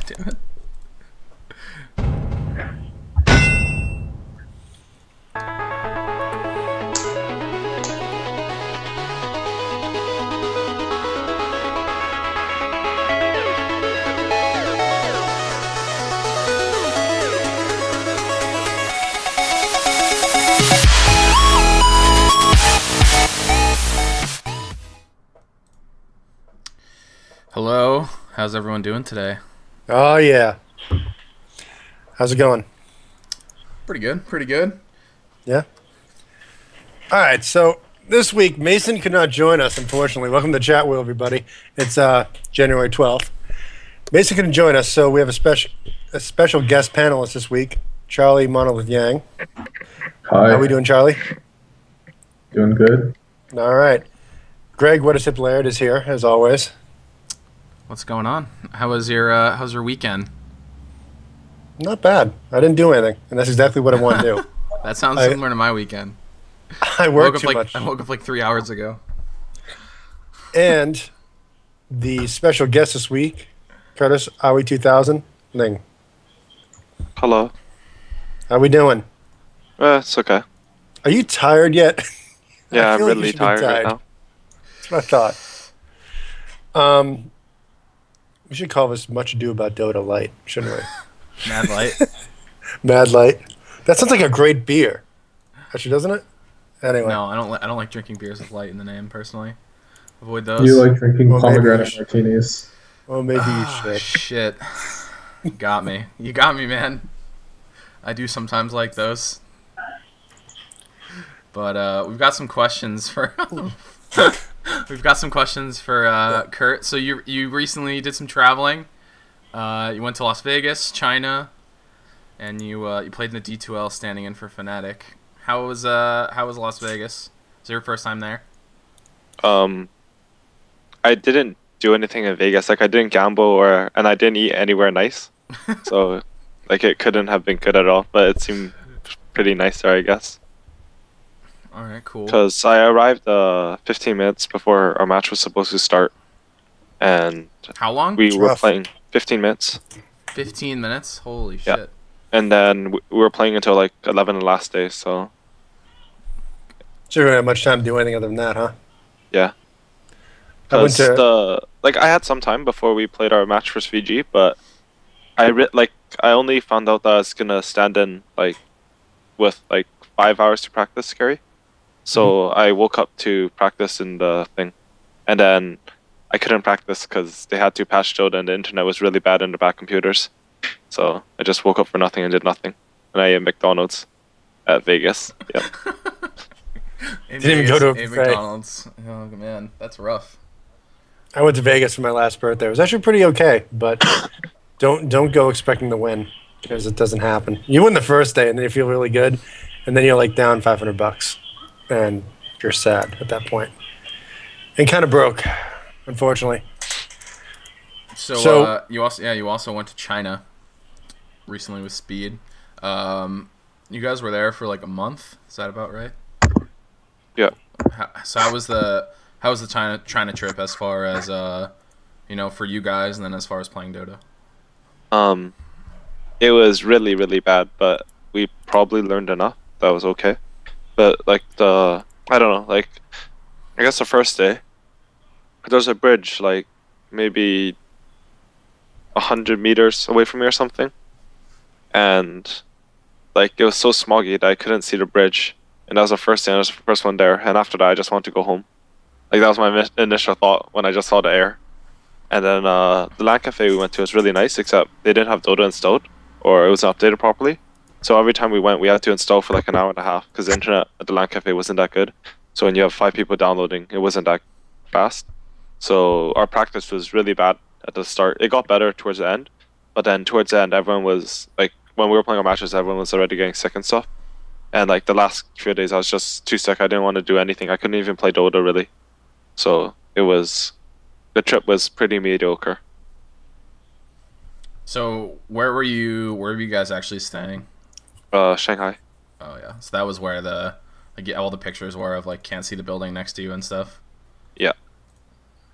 damn it. Hello, how's everyone doing today? Oh yeah. How's it going? Pretty good, pretty good. Yeah. All right. So this week Mason could not join us, unfortunately. Welcome to Chat Wheel, everybody. It's January 12th. Mason couldn't join us, so we have a special guest panelist this week, Charlie Monolith Yang. Hi. How we doing, Charlie? Doing good. All right. Greg Weathership Laird is here as always. What's going on? How's your weekend? Not bad. I didn't do anything, and that's exactly what I want to do. That sounds similar to my weekend. I worked too much. I woke up like 3 hours ago. And the special guest this week, Curtis Awi 2000 Ling. Hello. How we doing? It's okay. Are you tired yet? Yeah, I I'm feel like you really should be tired right tired. now. That's what I thought. We should call this Much Ado About Dota Light, shouldn't we? Mad light. Mad Light. That sounds like a great beer. Actually, doesn't it? Anyway. No, I don't like drinking beers with light in the name personally. Avoid those. You like drinking Well, maybe pomegranate you should. martinis. Well, maybe you should. Shit. You got me. You got me, man. I do sometimes like those. But we've got some questions for Kurt. So you recently did some traveling. You went to Las Vegas, China, and you played in the D2L standing in for Fnatic. How was Las Vegas? Was it your first time there? I didn't do anything in Vegas. Like I didn't gamble and I didn't eat anywhere nice. So like it couldn't have been good at all. But it seemed pretty nice there, I guess. All right, cool. Because I arrived 15 minutes before our match was supposed to start, and How long? we were rough. playing 15 minutes. 15 minutes. Holy Yeah. shit. And then we were playing until like 11 the last day. So So you don't have much time to do anything other than that, huh? yeah. I went Because to... I had some time before we played our match versus VG, but I only found out that I was gonna stand in with 5 hours to practice scary. So I woke up to practice in the thing, and then I couldn't practice because they had to patch Dota and the internet was really bad in the back computers. So I just woke up for nothing and did nothing, and I ate McDonald's at Vegas. Yep. Didn't even go to a buffet. McDonald's. Oh man, that's rough. I went to Vegas for my last birthday. It was actually pretty okay, but don't go expecting to win because it doesn't happen. You win the first day, and then you feel really good, and then you're like down $500, and you're sad at that point, and kind of broke, unfortunately. So you also went to China recently with Speed. You guys were there for like a month. Is that about right? Yeah. So how was the China trip as far as for you guys, and then as far as playing Dota? It was really, really bad, but we probably learned enough that was okay. But I don't know, I guess the first day, there's a bridge maybe 100 meters away from me or something, and it was so smoggy that I couldn't see the bridge, and that was the first day, and I was the first one there, and after that I just wanted to go home. That was my initial thought when I just saw the air. And then the LAN cafe we went to was really nice, except they didn't have Dota installed, or it wasn't updated properly. So every time we went, we had to install for an hour and a half because the internet at the LAN cafe wasn't that good. So when you have 5 people downloading, it wasn't that fast. So our practice was really bad at the start. It got better towards the end, but then towards the end, everyone was when we were playing our matches, everyone was already getting sick and stuff. And the last few days, I was just too sick. I didn't want to do anything. I couldn't even play Dota really. So the trip was pretty mediocre. So where were you guys actually staying? Shanghai. Oh yeah, so that was where all the pictures were of can't see the building next to you and stuff. Yeah.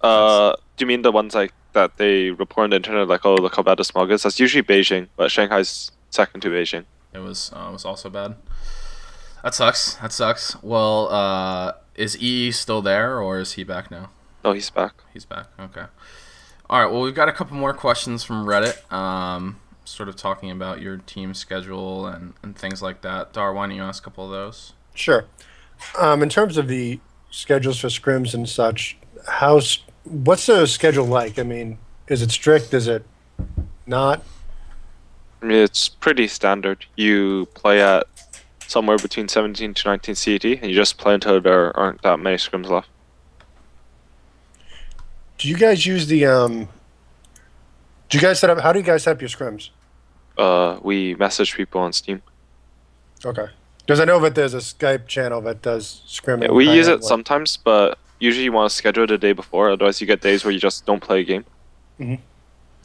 Do you mean the ones that they report on the internet, like, oh, look how bad the smog is. That's usually Beijing, but Shanghai's second to Beijing. It was also bad. That sucks. That sucks. Well, is EE still there, or is he back now? No, he's back. He's back. Okay. All right. Well, we've got a couple more questions from Reddit. Sort of talking about your team schedule and things like that. Dar, why don't you ask a couple of those? Sure. In terms of the schedules for scrims and such, what's the schedule like? I mean, is it strict? Is it not? I mean, it's pretty standard. You play at somewhere between 17 to 19 CET, and you just play until there aren't that many scrims left. Do you guys use the Do you guys set up? How do you guys set up your scrims? We message people on Steam. Okay. Because I know that there's a Skype channel that does scrimming. Yeah, we use it sometimes, but usually you want to schedule it a day before. Otherwise, you get days where you just don't play a game. Mm-hmm.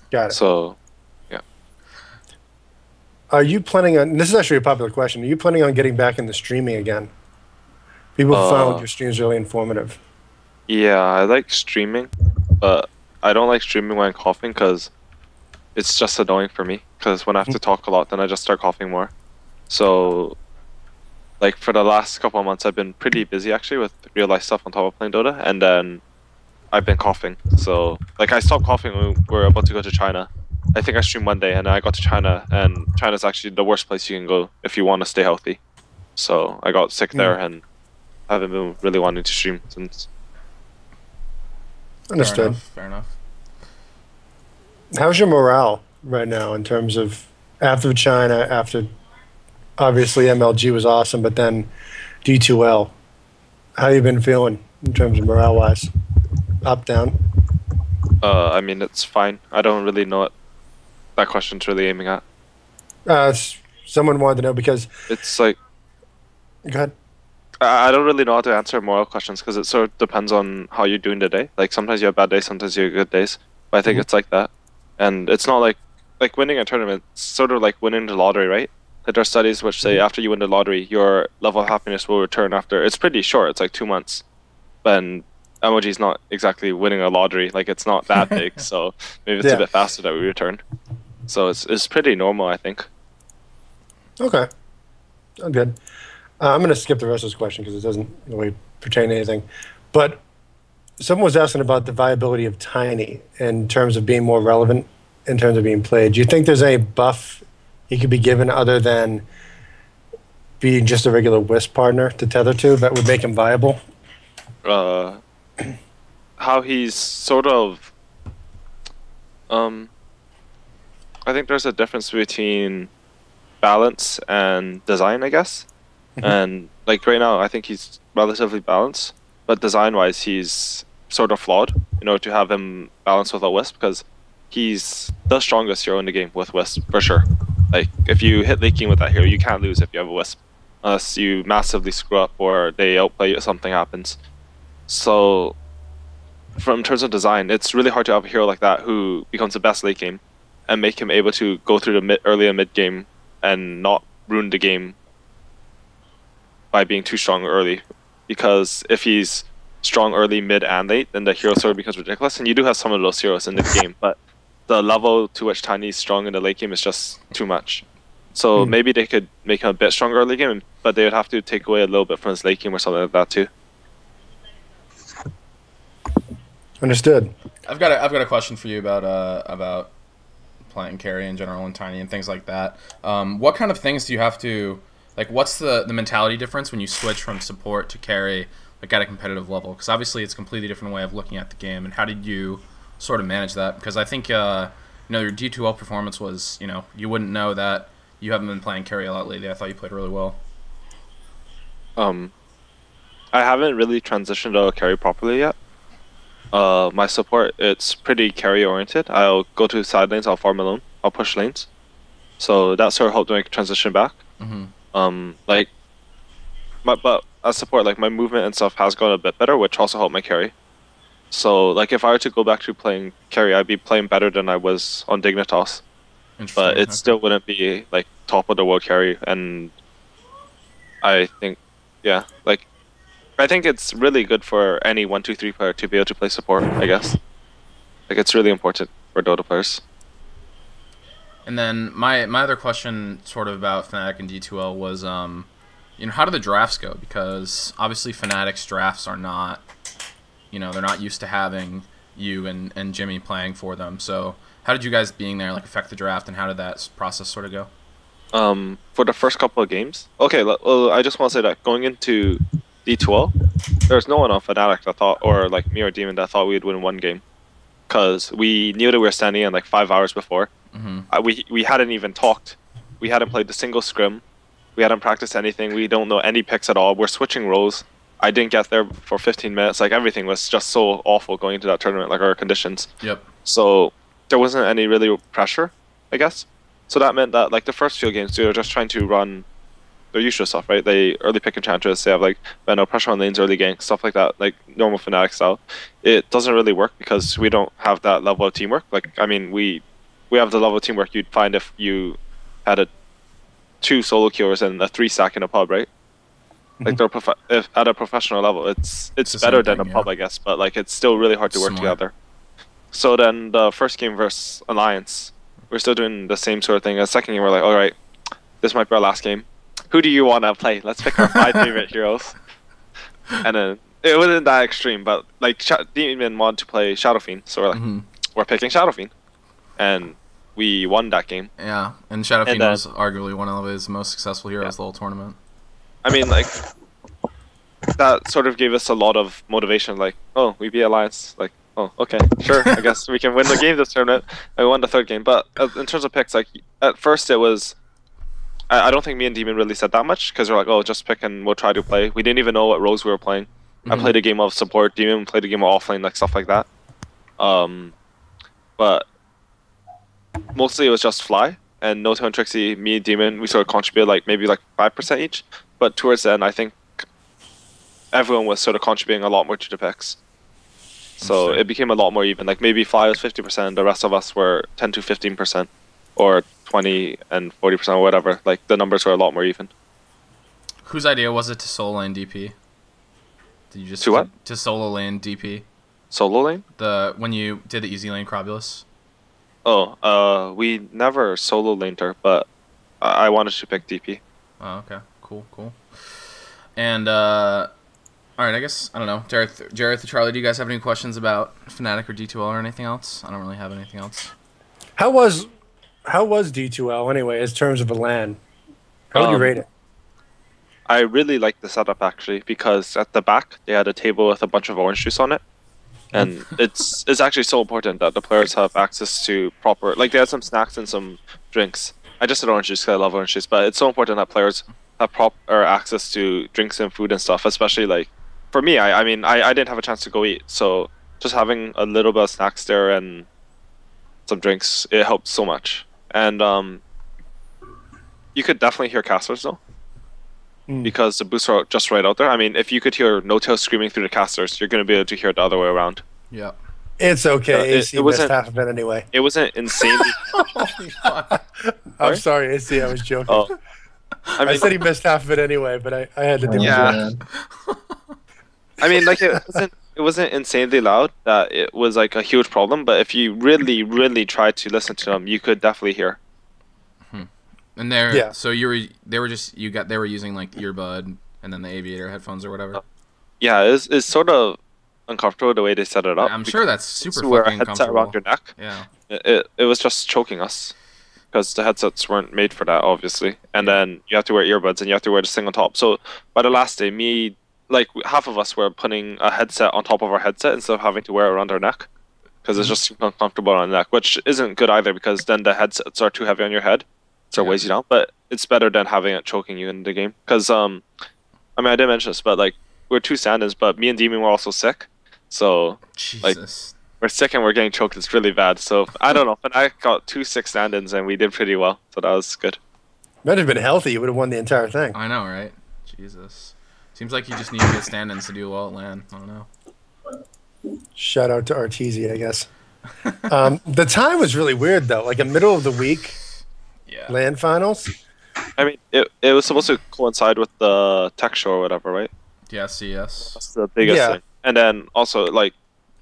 Got it. So, yeah. Are you planning on? This is actually a popular question. Are you planning on getting back into streaming again? People found your streams really informative. Yeah, I like streaming, but I don't like streaming when I'm coughing because it's just annoying for me. Because when I have to talk a lot, then I just start coughing more. So, like, for the last couple of months, I've been pretty busy, actually, with real-life stuff on top of playing Dota, and then I've been coughing. So, like, I stopped coughing when we were about to go to China. I think I streamed one day, and then I got to China, and China's actually the worst place you can go if you want to stay healthy. So, I got sick there, and I haven't been really wanting to stream since. Understood. Fair enough. How's your morale right now in terms of after China, after obviously MLG was awesome, but then D2L? How you been feeling in terms of morale-wise? Up, down? I mean, it's fine. I don't really know what that question's really aiming at. Someone wanted to know because... It's like... Go ahead. I don't really know how to answer moral questions because it sort of depends on how you're doing today. Like, sometimes you have bad days, sometimes you have good days. But I think it's like that. And it's not like winning a tournament, it's sort of like winning the lottery, right? Like, there are studies which say after you win the lottery, your level of happiness will return after... It's pretty short. It's like 2 months. But MLG is not exactly winning a lottery. Like, it's not that big. So maybe it's a bit faster that we return. So it's pretty normal, I think. Okay. Oh, good. I'm going to skip the rest of this question because it doesn't really pertain to anything. But someone was asking about the viability of Tiny in terms of being more relevant, in terms of being played. Do you think there's any buff he could be given other than being just a regular Wisp partner to tether to that would make him viable? How he's sort of... I think there's a difference between balance and design, I guess. And like right now, I think he's relatively balanced, but design-wise, he's sort of flawed in order to have him balanced with a Wisp because he's the strongest hero in the game with Wisp for sure. Like if you hit leaking with that hero, you can't lose if you have a Wisp, unless you massively screw up or they outplay you or something happens. So, from terms of design, it's really hard to have a hero like that who becomes the best late game and make him able to go through the early and mid game and not ruin the game by being too strong early, because if he's strong early, mid, and late, then the hero sort of becomes ridiculous. And you do have some of those heroes in the game, but the level to which Tiny is strong in the late game is just too much. So maybe they could make him a bit stronger early game, but they would have to take away a little bit from his late game or something like that too. Understood. I've got a question for you about playing carry in general and Tiny and things like that. What kind of things do you have to... Like, what's the mentality difference when you switch from support to carry, like, at a competitive level? Because obviously it's a completely different way of looking at the game. And how did you sort of manage that? Because I think, your D2L performance was, you wouldn't know that you haven't been playing carry a lot lately. I thought you played really well. I haven't really transitioned to carry properly yet. My support, it's pretty carry-oriented. I'll go to side lanes, I'll farm alone, I'll push lanes. So that sort of helped me transition back. But as support, like my movement and stuff has gotten a bit better, which also helped my carry. So like if I were to go back to playing carry, I'd be playing better than I was on Dignitas. But it still wouldn't be like top of the world carry. And I think, I think it's really good for any 1-2-3 player to be able to play support, I guess. Like it's really important for Dota players. And then my other question, sort of about Fnatic and D2L, was how do the drafts go? Because obviously Fnatic's drafts are not, they're not used to having you and Jimmy playing for them. So how did you guys being there affect the draft, and how did that process sort of go? For the first couple of games, okay. Well, I just want to say that going into D2L, there's no one on Fnatic that thought, or like me or Demon, that thought we'd win one game, because we knew that we were standing in like 5 hours before. We hadn't even talked. We hadn't played the single scrim. We hadn't practiced anything. We don't know any picks at all. We're switching roles. I didn't get there for 15 minutes. Like everything was just so awful going into that tournament, like our conditions. Yep. So there wasn't any really pressure, I guess. So that meant that like the first few games, they were just trying to run their usual stuff, right? They early pick Enchantress. They have like no pressure on lanes, early gank, stuff like that, like normal Fnatic style. It doesn't really work because we don't have that level of teamwork. Like I mean, we have the level of teamwork you'd find if you had 2 solo queuers and a 3 stack in a pub, right? Like they're if at a professional level, it's better than a pub, I guess, but like it's still really hard to work together. So then the first game versus Alliance, we're still doing the same sort of thing. The second game, we're like, all right, this might be our last game. Who do you want to play? Let's pick our 5 favorite heroes. And then it wasn't that extreme, but like Demon wanted to play Shadow Fiend, so we're like, we're picking Shadow Fiend, and we won that game. Yeah, and Shadow Fiend was arguably one of his most successful heroes the whole tournament. I mean, like, that sort of gave us a lot of motivation, like, oh, we beat Alliance, like, oh, okay, sure, I guess we can win the game this tournament. And we won the 3rd game, but in terms of picks, like, at first it was, I don't think me and Demon really said that much, because we're like, oh, just pick and we'll try to play. We didn't even know what roles we were playing. I played a game of support, Demon played a game of offlane, like, stuff like that. But mostly it was just Fly, and No Tail and Trixie, me and Demon, we sort of contributed, like, maybe, like, 5% each. But towards the end, I think everyone was sort of contributing a lot more to the picks. So it became a lot more even. Like maybe Fly was 50%, the rest of us were 10 to 15%, or 20 and 40% or whatever. Like the numbers were a lot more even. Whose idea was it to solo lane DP? Did you just to solo lane DP? Solo lane? When you did the easy lane Crobulus? Oh, we never solo laned her, but I wanted to pick DP. Oh, okay. Cool. And, alright, I guess, I don't know. Jareth, Charlie, do you guys have any questions about Fnatic or D2L or anything else? I don't really have anything else. How was D2L, anyway, in terms of a LAN? How would you rate it? I really liked the setup, actually, because at the back, they had a table with a bunch of orange juice on it. And it's actually so important that the players have access to proper... Like, they had some snacks and some drinks. I just said orange juice because I love orange juice, but it's so important that players have proper access to drinks and food and stuff, especially like for me. I mean I didn't have a chance to go eat, so just having a little bit of snacks there and some drinks, it helped so much. And you could definitely hear casters though, because the boosts are just right out there. I mean, if you could hear No Tail screaming through the casters, you're going to be able to hear it the other way around. Yeah, it's okay. AC missed half of it anyway. It wasn't insanely. I'm sorry, AC. I was joking. Oh. I said he missed half of it anyway, but I had to do it. I mean, like it wasn't insanely loud that it was like a huge problem, but if you really tried to listen to them, you could definitely hear. And so they were using like earbud and then the aviator headphones or whatever. Yeah, it's sort of uncomfortable the way they set it up. I'm sure that's super wear fucking a headset uncomfortable around your neck. Yeah, it was just choking us. Because the headsets weren't made for that, obviously. And then you have to wear earbuds and you have to wear the thing on top. So by the last day, half of us were putting a headset on top of our headset instead of having to wear it around our neck. Because it's just uncomfortable on the neck, which isn't good either because then the headsets are too heavy on your head. So it weighs you down. But it's better than having it choking you in the game. Because, I mean, I didn't mention this, but like, we're 2 stand-ins, but me and Demon were also sick. So, Jesus. We're sick and we're getting choked. It's really bad. So I don't know. But I got 2 sick stand-ins and we did pretty well. So that was good. Might have been healthy. You would have won the entire thing. I know, right? Jesus. Seems like you just need to get stand-ins to do well at LAN. I don't know. Shout out to Arteezy, I guess. The time was really weird though. Like a middle of the week. Yeah. LAN finals. I mean, it was supposed to coincide with the tech show or whatever, right? Yeah, CS. That's the biggest thing. And then also like.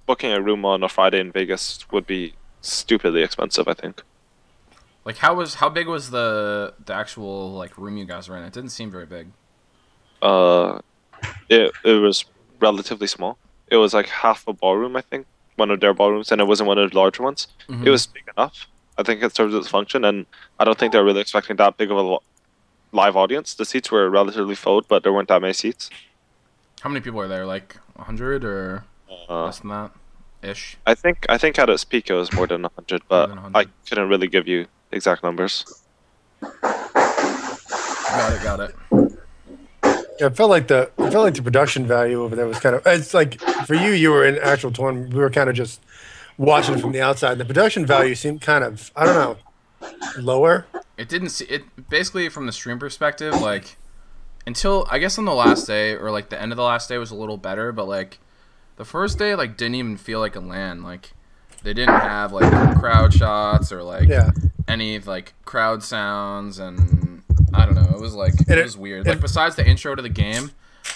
booking a room on a Friday in Vegas would be stupidly expensive, I think. Like, how big was the actual like room you guys were in? It didn't seem very big. It was relatively small. It was like half a ballroom, I think, one of their ballrooms, and it wasn't one of the larger ones. Mm-hmm. It was big enough. I think it served its function, and I don't think they were really expecting that big of a live audience. The seats were relatively full, but there weren't that many seats. How many people are there? Like 100 or less than that, ish. I think at its peak it was more than 100, but 100. I couldn't really give you exact numbers. Got it. Yeah, it felt like the production value over there was kind of. It's like for you, you were in actual tournament. We were kind of just watching from the outside. The production value seemed kind of, I don't know, lower. It didn't see it basically from the stream perspective, like until I guess on the last day or like the end of the last day was a little better, but like the first day like didn't even feel like a LAN. Like they didn't have like crowd shots or like any like crowd sounds, and I don't know. It was like it was weird. Like besides the intro to the game,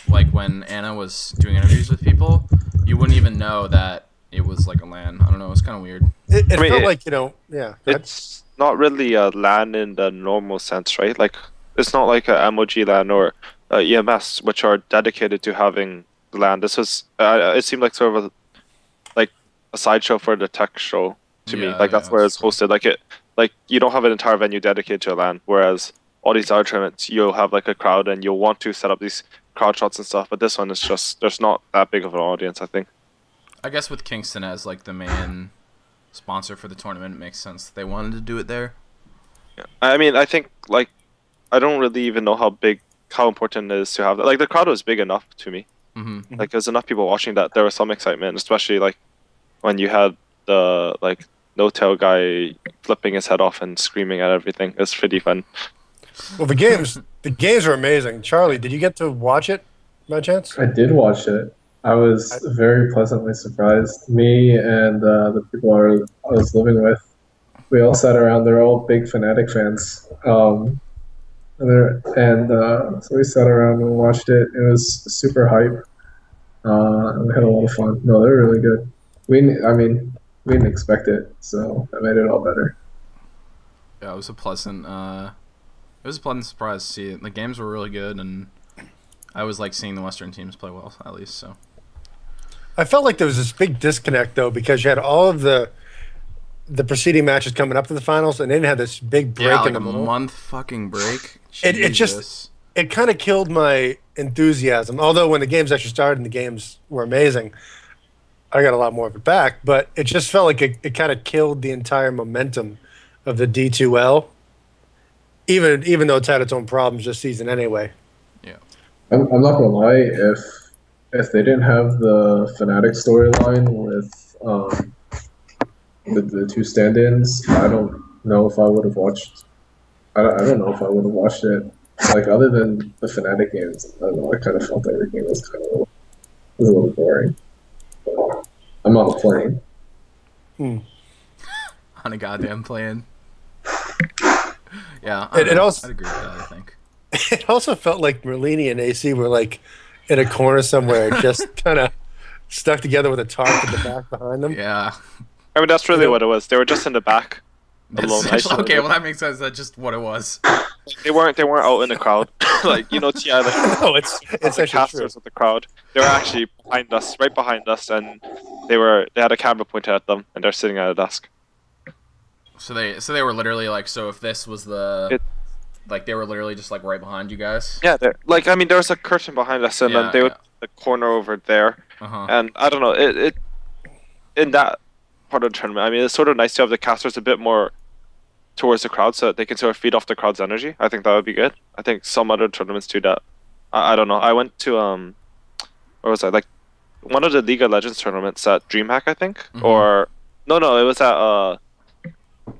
like when Anna was doing interviews with people, you wouldn't even know that it was like a LAN. I don't know. It was kind of weird. It felt like, you know, yeah. It's not really a LAN in the normal sense, right? Like it's not like a MOG LAN or EMS, which are dedicated to having the LAN. This was it seemed like sort of a sideshow for the tech show to me. Like that's where it's hosted. Like you don't have an entire venue dedicated to a LAN, whereas all these other tournaments you'll have like a crowd and you'll want to set up these crowd shots and stuff. But this one is just there's not that big of an audience, I think. I guess with Kingston as like the main sponsor for the tournament, it makes sense that they wanted to do it there. Yeah. I mean, I think like I don't really even know how important it is to have that. Like the crowd was big enough to me. Mm-hmm. Like there's enough people watching that there was some excitement, especially like when you had the like no-tail guy flipping his head off and screaming at everything. It's pretty fun. Well, the games are amazing. Charlie, did you get to watch it by chance? I did watch it. I was very pleasantly surprised. Me and the people I was living with, we all sat around. They're all big Fnatic fans. So we sat around and watched it. It was super hype. And we had a lot of fun. No, they're really good. We didn't expect it, so that made it all better. Yeah, it was a pleasant surprise to see it. The games were really good, and I was like seeing the Western teams play well, at least. So I felt like there was this big disconnect though, because you had all of the preceding matches coming up to the finals, and then had this big break in the middle. A month fucking break. It kind of killed my enthusiasm. Although when the games actually started and the games were amazing, I got a lot more of it back. But it just felt like it kind of killed the entire momentum of the D2L, even though it's had its own problems this season anyway. Yeah, I'm not gonna lie. If they didn't have the Fnatic storyline with the two stand-ins, I don't know if I would have watched. I don't know if I would have watched it. Like other than the Fnatic games, I don't know. I kind of felt everything was a little boring. But I'm not playing. On a goddamn plane. Yeah, I'd agree with that, I think. It also felt like Merlini and AC were like in a corner somewhere, just kind of stuck together with a tarp in the back behind them. Yeah. I mean, that's really what it was. They were just in the back. Alone. Okay, well that makes sense. That's just what it was. They weren't out in the crowd. Like, you know, TI. Like, no, it's the casters with the crowd. They were actually behind us, right behind us, and they had a camera pointed at them, and they're sitting at a desk. So they were literally like, so if this was like they were literally just like right behind you guys. Yeah, like I mean, there was a curtain behind us, and then they would the corner over there, and I don't know it in that part of the tournament. I mean, it's sort of nice to have the casters a bit more towards the crowd so that they can sort of feed off the crowd's energy. I think that would be good. I think some other tournaments do that. I don't know. I went to where was I? Like one of the League of Legends tournaments at DreamHack, I think, or no, it was at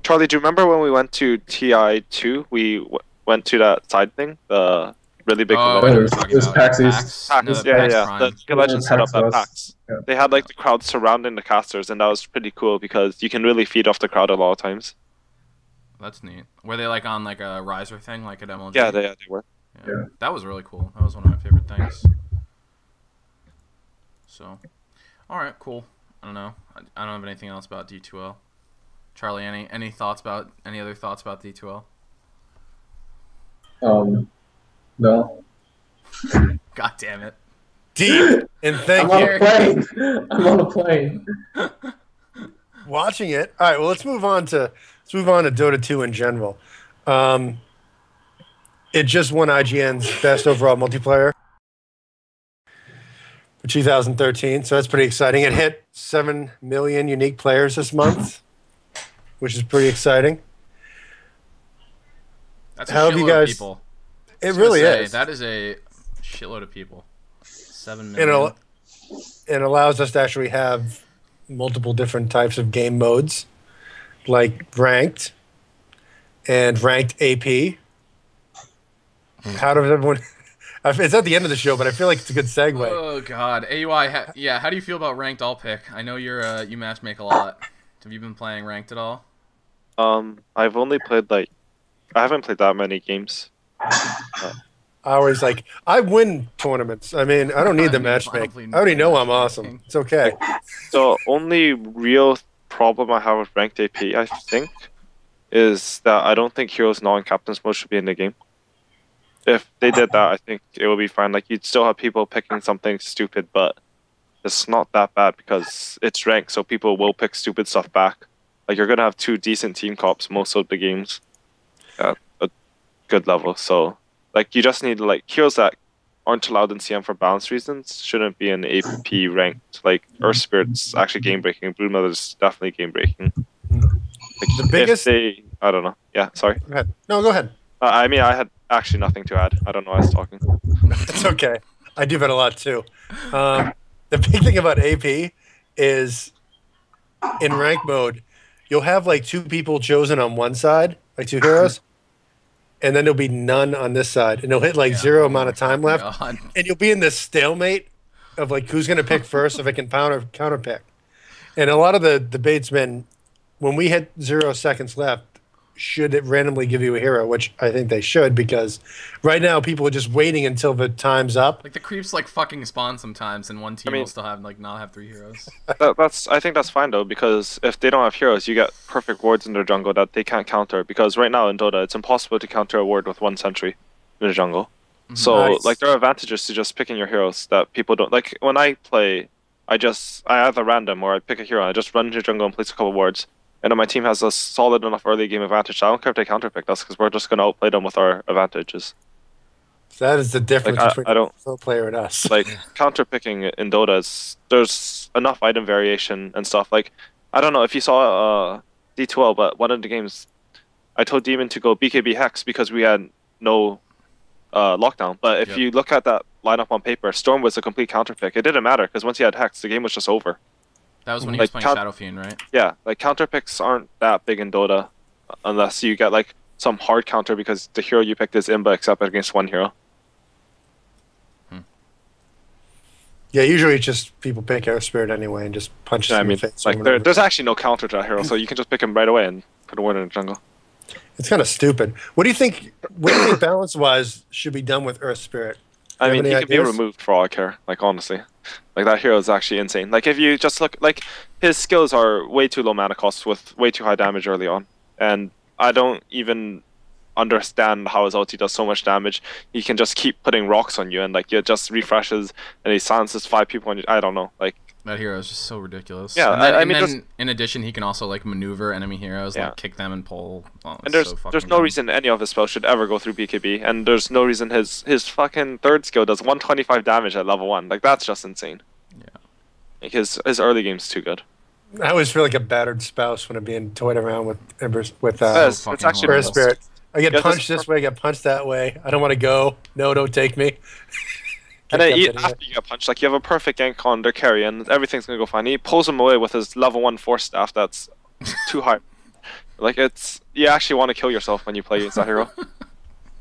Charlie. Do you remember when we went to TI2? We went to that side thing, the really big. It was PAX East. PAX, yeah. The League of Legends set up at PAX. Yeah. They had like the crowd surrounding the casters, and that was pretty cool because you can really feed off the crowd a lot of times. That's neat. Were they like on like a riser thing, like at MLG? Yeah, they were. Yeah. That was really cool. That was one of my favorite things. So, all right, cool. I don't know. I don't have anything else about D2L. Charlie, any thoughts about any other thoughts about D2L? No. God damn it. Deep. And thank I'm on you. a plane. I'm on a plane. Watching it. All right. Well, let's move on to Dota 2 in general. It just won IGN's best overall multiplayer for 2013, so that's pretty exciting. It hit 7 million unique players this month, which is pretty exciting. That's a How have you shitload guys? of people. It really is. That is a shitload of people. 7 million. It allows us to actually have multiple different types of game modes, like ranked and ranked AP. How does everyone? It's at the end of the show, but I feel like it's a good segue. Oh God, AUI. How do you feel about ranked all pick? I know you match make a lot. Have you been playing ranked at all? I've only played I haven't played that many games. I always I win tournaments. I mean, I don't need the matchmake. I already know I'm awesome. It's okay. The only real problem I have with ranked AP, I think, is that I don't think heroes not in captain's mode should be in the game. If they did that, I think it would be fine. Like, you'd still have people picking something stupid, but it's not that bad because it's ranked, so people will pick stupid stuff back. Like, you're gonna have 2 decent team cops most of the games at a good level. So, like, you just need heroes that aren't allowed in CM for balance reasons shouldn't be in AP ranked. Like, Earth Spirit's actually game breaking. Blue Mother's definitely game breaking. Like, The biggest. I don't know. Yeah, sorry. Go ahead. No, go ahead. I mean, I had actually nothing to add. I don't know why I was talking. It's okay. I do that a lot too. The big thing about AP is in rank mode, you'll have 2 people chosen on one side, 2 heroes, and then there'll be none on this side, and they'll hit 0 amount of time left, God. and you'll be in this stalemate of who's going to pick first if it can counter pick. And a lot of the debatesmen, when we hit 0 seconds left, should it randomly give you a hero, which I think they should, because right now people are just waiting until the time's up. The creeps fucking spawn sometimes, and one team will still have not have 3 heroes. I think that's fine though, because if they don't have heroes, you get perfect wards in their jungle that they can't counter. Because right now in Dota, it's impossible to counter a ward with 1 sentry in the jungle. So Nice. there are advantages to just picking your heroes that people don't like. When I play, I either random or I pick a hero. I just run into jungle and place a couple wards. And then my team has a solid enough early game advantage. I don't care if they counterpick us because we're just going to outplay them with our advantages. So that is the difference between I don't, a pro player and us. counterpicking in Dota, there's enough item variation and stuff. I don't know if you saw D2L, but one of the games, I told Demon to go BKB Hex because we had no lockdown. But if you look at that lineup on paper, Storm was a complete counterpick. It didn't matter because once he had Hex, the game was just over. That was when he was playing Shadow Fiend, right? Yeah, counter picks aren't that big in Dota, unless you get some hard counter because the hero you picked is Imba except against 1 hero. Yeah, usually it's just people pick Air Spirit anyway and just punch Yeah, in the face. there's actually no counter to that hero, so you can just pick him right away and put a ward in the jungle. It's kind of stupid. What do you think balance-wise should be done with Earth Spirit? I mean, he any can be ideas? removed for all I care, honestly. That hero is actually insane. If you just look, his skills are way too low mana cost with way too high damage early on. And I don't even understand how his ulti does so much damage. He can just keep putting rocks on you and, it just refreshes and he silences 5 people on you. I don't know. That hero is just so ridiculous. Yeah, and then in addition, he can also maneuver enemy heroes, kick them and pull. Oh, and there's no dumb. reason any of his spells should ever go through BKB, and there's no reason his fucking 3rd skill does 125 damage at level 1. That's just insane. Yeah. His early game's too good. I always feel like a battered spouse when I'm being toyed around with It's actually Earth Spirit. I get Yeah, punched this way, I get punched that way. I don't want to go. No, don't take me. And then after you get punched, you have a perfect gank on their carry, and everything's gonna go fine. He pulls him away with his level 1 force staff. That's too high. You actually want to kill yourself when you play against that hero.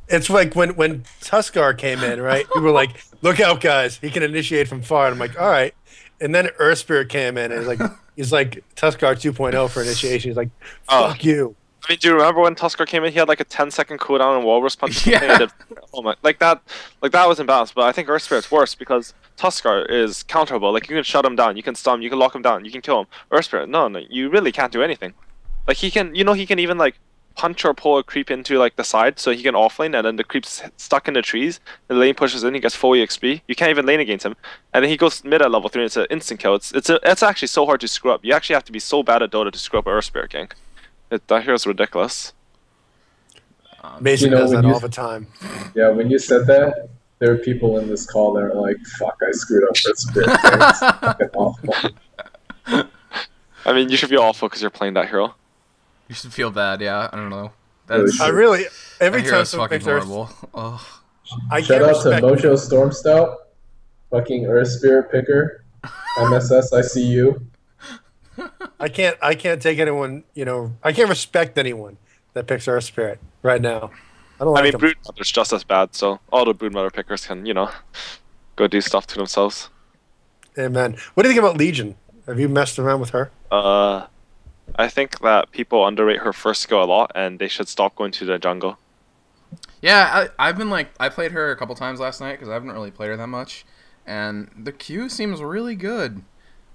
It's like when Tuskar came in, right? We were like, "Look out, guys! He can initiate from far." And I'm like, "All right." And then Earth Spirit came in, and he's like Tuskar 2.0 for initiation. He's like, "Fuck you." I mean, do you remember when Tusker came in? He had like a 10-second cooldown and Walrus punch. Yeah. Oh my, like that was imbalanced. But I think Earth Spirit's worse because Tusker is counterable. Like you can shut him down, you can stun him, you can lock him down, you can kill him. Earth Spirit, no, you really can't do anything. Like he can, he can even like punch or pull a creep into like the side, so he can offlane, and then the creep's stuck in the trees. The lane pushes in, he gets full EXP. You can't even lane against him, and then he goes mid at level 3. And it's an instant kill. It's actually so hard to screw up. You actually have to be so bad at Dota to screw up an Earth Spirit gank. That hero's ridiculous. Mason does that all the time. Yeah, when you said that, there are people in this call that are like, "Fuck, I screwed up Earth Spirit." It's fucking awful. I mean, you should be awful because you're playing that hero. You should feel bad, yeah. I don't know. Really I really every That time hero's someone fucking picks Earth, horrible. Oh. I Shout can't out to respect. Mojo Stormstout, fucking Earth Spirit picker, MSS. I see you. I can't take anyone. I can't respect anyone that picks Earth Spirit right now. I don't like I mean, them. Broodmother's just as bad, so all the Broodmother pickers can, go do stuff to themselves. Amen. What do you think about Legion? Have you messed around with her? I think that people underrate her first skill a lot, and they should stop going to the jungle. Yeah, I've been I played her a couple times last night because I haven't really played her that much, and the Q seems really good.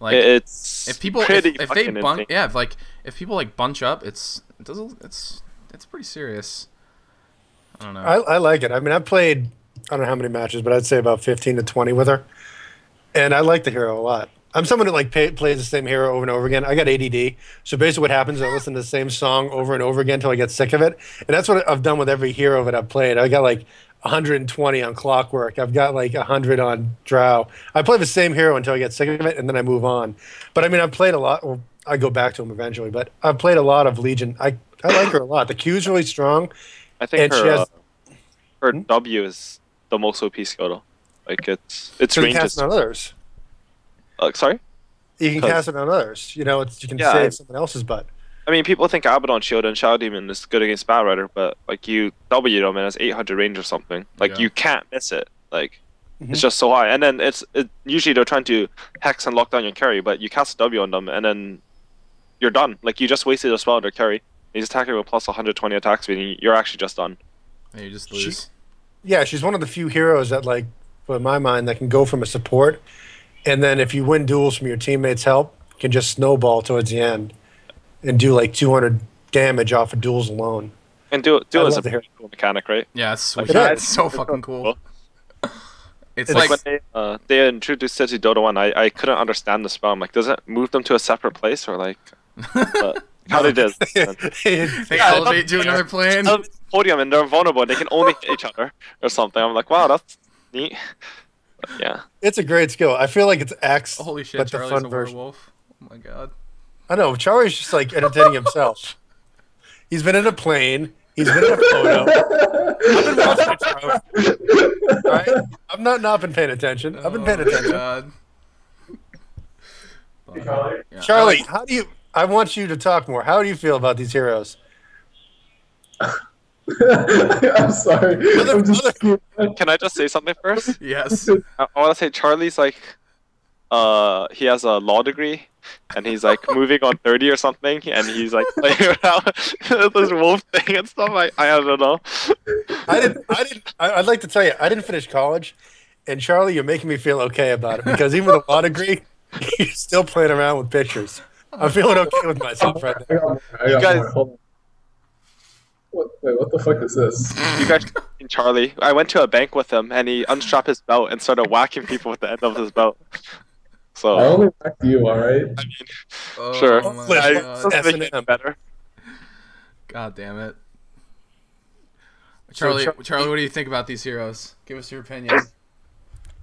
Like It's if people pretty if they fucking bunch, insane. yeah, if people like bunch up, it's pretty serious. I don't know. I like it. I mean, I played I don't know how many matches, but I'd say about 15 to 20 with her, and I like the hero a lot. I'm someone who plays the same hero over and over again. I got ADD, so basically what happens is I listen to the same song over and over again until I get sick of it, and that's what I've done with every hero that I've played. I got like 120 on Clockwork. I've got like 100 on Drow. I play the same hero until I get sick of it, and then I move on. But I mean, I've played a lot. Well, I go back to him eventually, but I've played a lot of Legion. I like her a lot. The Q's really strong. I think And she has- her W is the most OP skill though. Like its So you range can is. cast it on others. Sorry. You can 'Cause- cast it on others. You can Yeah, save someone else's butt. I mean, people think Abaddon Shield and Shadow Demon is good against Bat Rider, but like you W them and it's 800 range or something. Like Yeah. you can't miss it. Like Mhm. it's just so high. And then usually they're trying to hex and lock down your carry, but you cast a W on them and then you're done. Like you just wasted a spell on their carry. He's attacking with plus 120 attack speed, and you're actually just done. And you just lose. Yeah, she's one of the few heroes that, like, in my mind, that can go from a support, and then if you win duels from your teammates' help, can just snowball towards the end and do like 200 damage off of duels alone. And duel I is a love the pretty cool mechanic, right? Yeah, it's sweet. It is. It's so fucking cool. It's Like like when they introduced it to Dota 1, I couldn't understand the spell. I'm like, does it move them to a separate place or like but how they did? they Yeah, elevate to another plane. Podium and they're vulnerable and they can only hit each other or something. I'm like, wow, that's neat. But yeah. It's a great skill. I feel like it's X, Holy shit, but the Charlie's fun a version. werewolf. Oh my god. I know, Charlie's just like entertaining himself. He's been in a plane. He's been in a photo. I've been watching it, Charlie. All right? I've not been paying attention. I've been paying Oh my attention. god. Charlie? Yeah, Charlie, how do you? I want you to talk more. How do you feel about these heroes? I'm sorry. I'm just Can I just say something first? Yes. I want to say Charlie's like, he has a law degree, and he's like moving on 30 or something, and he's like playing around with this wolf thing and stuff. I don't know. I'd like to tell you, I didn't finish college, and Charlie, you're making me feel okay about it because even with a law degree, you're still playing around with pictures. I'm feeling okay with myself right now. I got guys- more. Hold on. Wait, what the fuck is this? You guys, Charlie. I went to a bank with him, and he unstrapped his belt and started whacking people with the end of his belt. So I only whacked you, alright? I mean, Oh sure. my Flip. I god. just make S&M. it better. God damn it. So Charlie, what do you think about these heroes? Give us your opinion.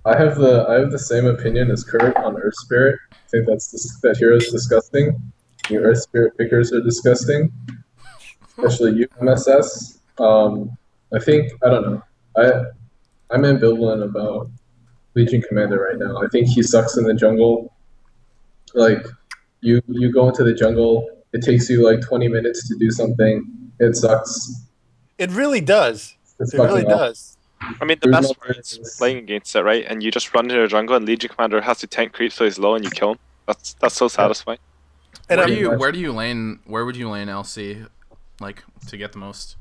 I have the same opinion as Kurt on Earth Spirit. I think that hero is disgusting. The Earth Spirit pickers are disgusting, especially you, MSS. I think I don't know. I'm ambivalent about Legion Commander right now. I think he sucks in the jungle. Like you go into the jungle, it takes you like 20 minutes to do something. It sucks. It really does. It's It really fucking awful. does. I mean, the There's best no part is purpose. playing against it, right? And you just run into the jungle, and Legion Commander has to tank creep so he's low, and you kill him. That's so satisfying. And Where I'm, do you lane? Where would you lane LC? like to get the most?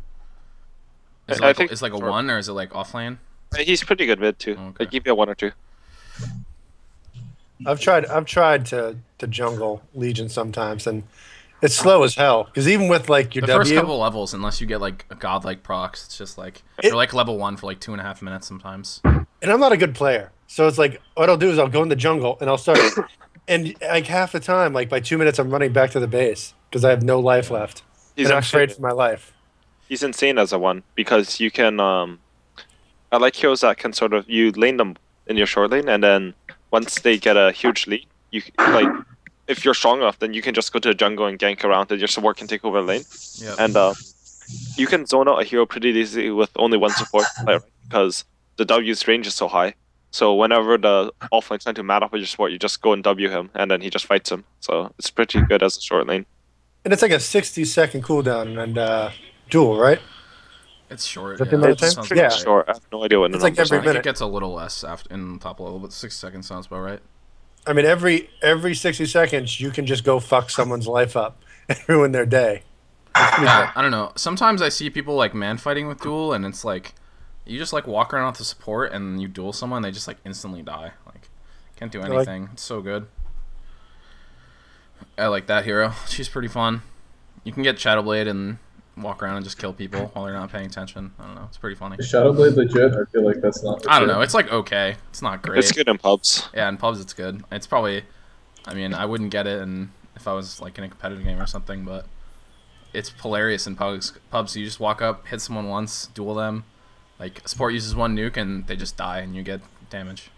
I think it's like a 1 or is it like off lane? he's pretty good mid too. Okay. Like give me a 1 or 2. I've tried to jungle Legion sometimes, and it's slow as hell. Because even with like your The W, first couple levels, unless you get like a godlike procs, it's just like you're like level 1 for like 2.5 minutes sometimes. and I'm not a good player, so it's like what I'll do is I'll go in the jungle and I'll start, and like half the time, like by 2 minutes, I'm running back to the base because I have no life left. He's and I'm afraid for my life. He's insane as a 1 because you can. I like heroes that can sort of you lane them in your short lane, and then once they get a huge lead, you like if you're strong enough, then you can just go to the jungle and gank around, and your support can take over the lane. Yep. And you can zone out a hero pretty easily with only 1 support player because the W's range is so high. So whenever the offlane's trying to mat up with your support, you just go and W him, and then he just fights him. So it's pretty good as a short lane. And it's like a 60-second cooldown and duel, right? It's short. Is that Yeah. the amount of That time? sounds Yeah. about right. Short. I have no idea what the It's like numbers every I are. think minute. it gets a little less after in top level, but 6 seconds sounds about right. I mean, every 60 seconds, you can just go fuck someone's life up and ruin their day. Yeah, I don't know. Sometimes I see people like man fighting with duel, and it's like you just like walk around with the support, and you duel someone, they just like instantly die. Like can't do anything. It's so good. I like that hero. She's pretty fun. You can get Shadowblade and walk around and just kill people while they're not paying attention. I don't know. It's pretty funny. Is Shadowblade legit? I feel like that's not legit. I don't know. It's like okay. It's not great. It's good in pubs. Yeah, in pubs it's good. It's probably, I mean, I wouldn't get it if I was like in a competitive game or something, but it's hilarious in pubs. You just walk up, hit someone once, duel them. Like support uses 1 nuke and they just die and you get damage.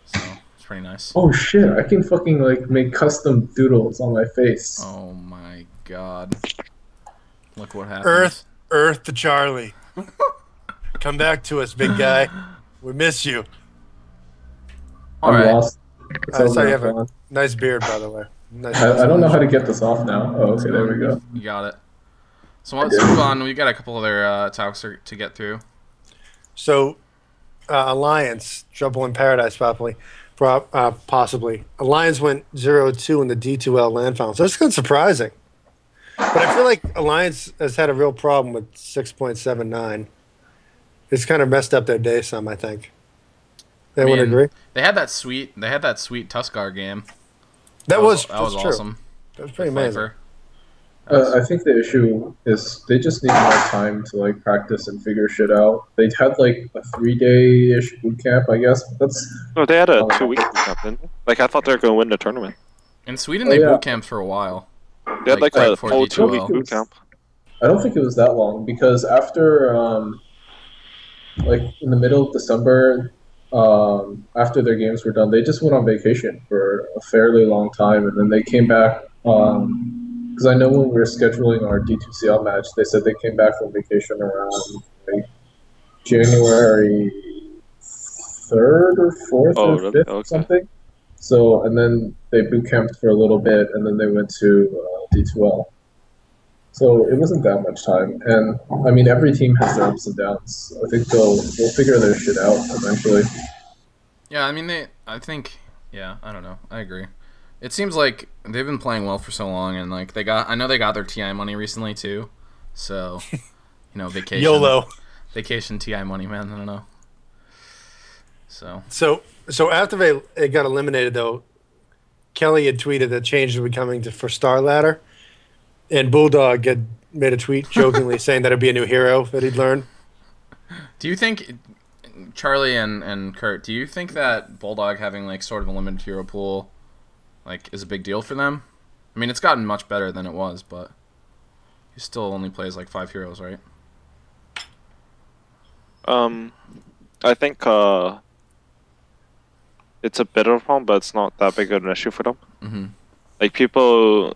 So it's pretty nice. Oh shit! I can fucking like make custom doodles on my face. Oh my god! Look what happened. Earth to Charlie. Come back to us, big guy. We miss you. All I'm right. lost. I saw you have on. a nice beard, by the way. Nice. I don't know how to get this off now. Oh, okay, there we go. You got it. So let's move on. We got a couple other topics to get through. So, Alliance, Trouble in Paradise, possibly. Alliance went 0-2 in the D2L land finals. That's kind of surprising. But I feel like Alliance has had a real problem with 6.79. It's kind of messed up their day some, I think. Anyone agree? They had that sweet Tuskar game. That was true. awesome. That was pretty With amazing. Viper. I think the issue is they just need more time to like practice and figure shit out. They had like a 3-day-ish boot camp, I guess. No, they had a 2-week boot camp, didn't they? Like I thought they were going to win the tournament. In Sweden, they boot camped for a while. They had like right a before full D2L. 2-week boot camp. I don't think it was that long because after like in the middle of December, after their games were done, they just went on vacation for a fairly long time, and then they came back. Because I know when we were scheduling our D2CL match, they said they came back from vacation around like January 3rd or 4th or 5th or something. So, and then they boot camped for a little bit, and then they went to D2L. So it wasn't that much time, and I mean every team has their ups and downs. I think they'll figure their shit out eventually. Yeah, I mean I think I don't know. I agree. It seems like they've been playing well for so long, and like I know they got their TI money recently too. So, vacation. YOLO. Vacation TI money, man. I don't know. So after they got eliminated, though, Kelly had tweeted that changes were coming for Star Ladder, and Bulldog had made a tweet jokingly saying that it'd be a new hero that he'd learn. Do you think, Charlie and Kurt, do you think that Bulldog having like sort of a limited hero pool like is a big deal for them? I mean, it's gotten much better than it was, but he still only plays like 5 heroes, right? I think it's a bit of a problem, but it's not that big of an issue for them. Mm-hmm. Like people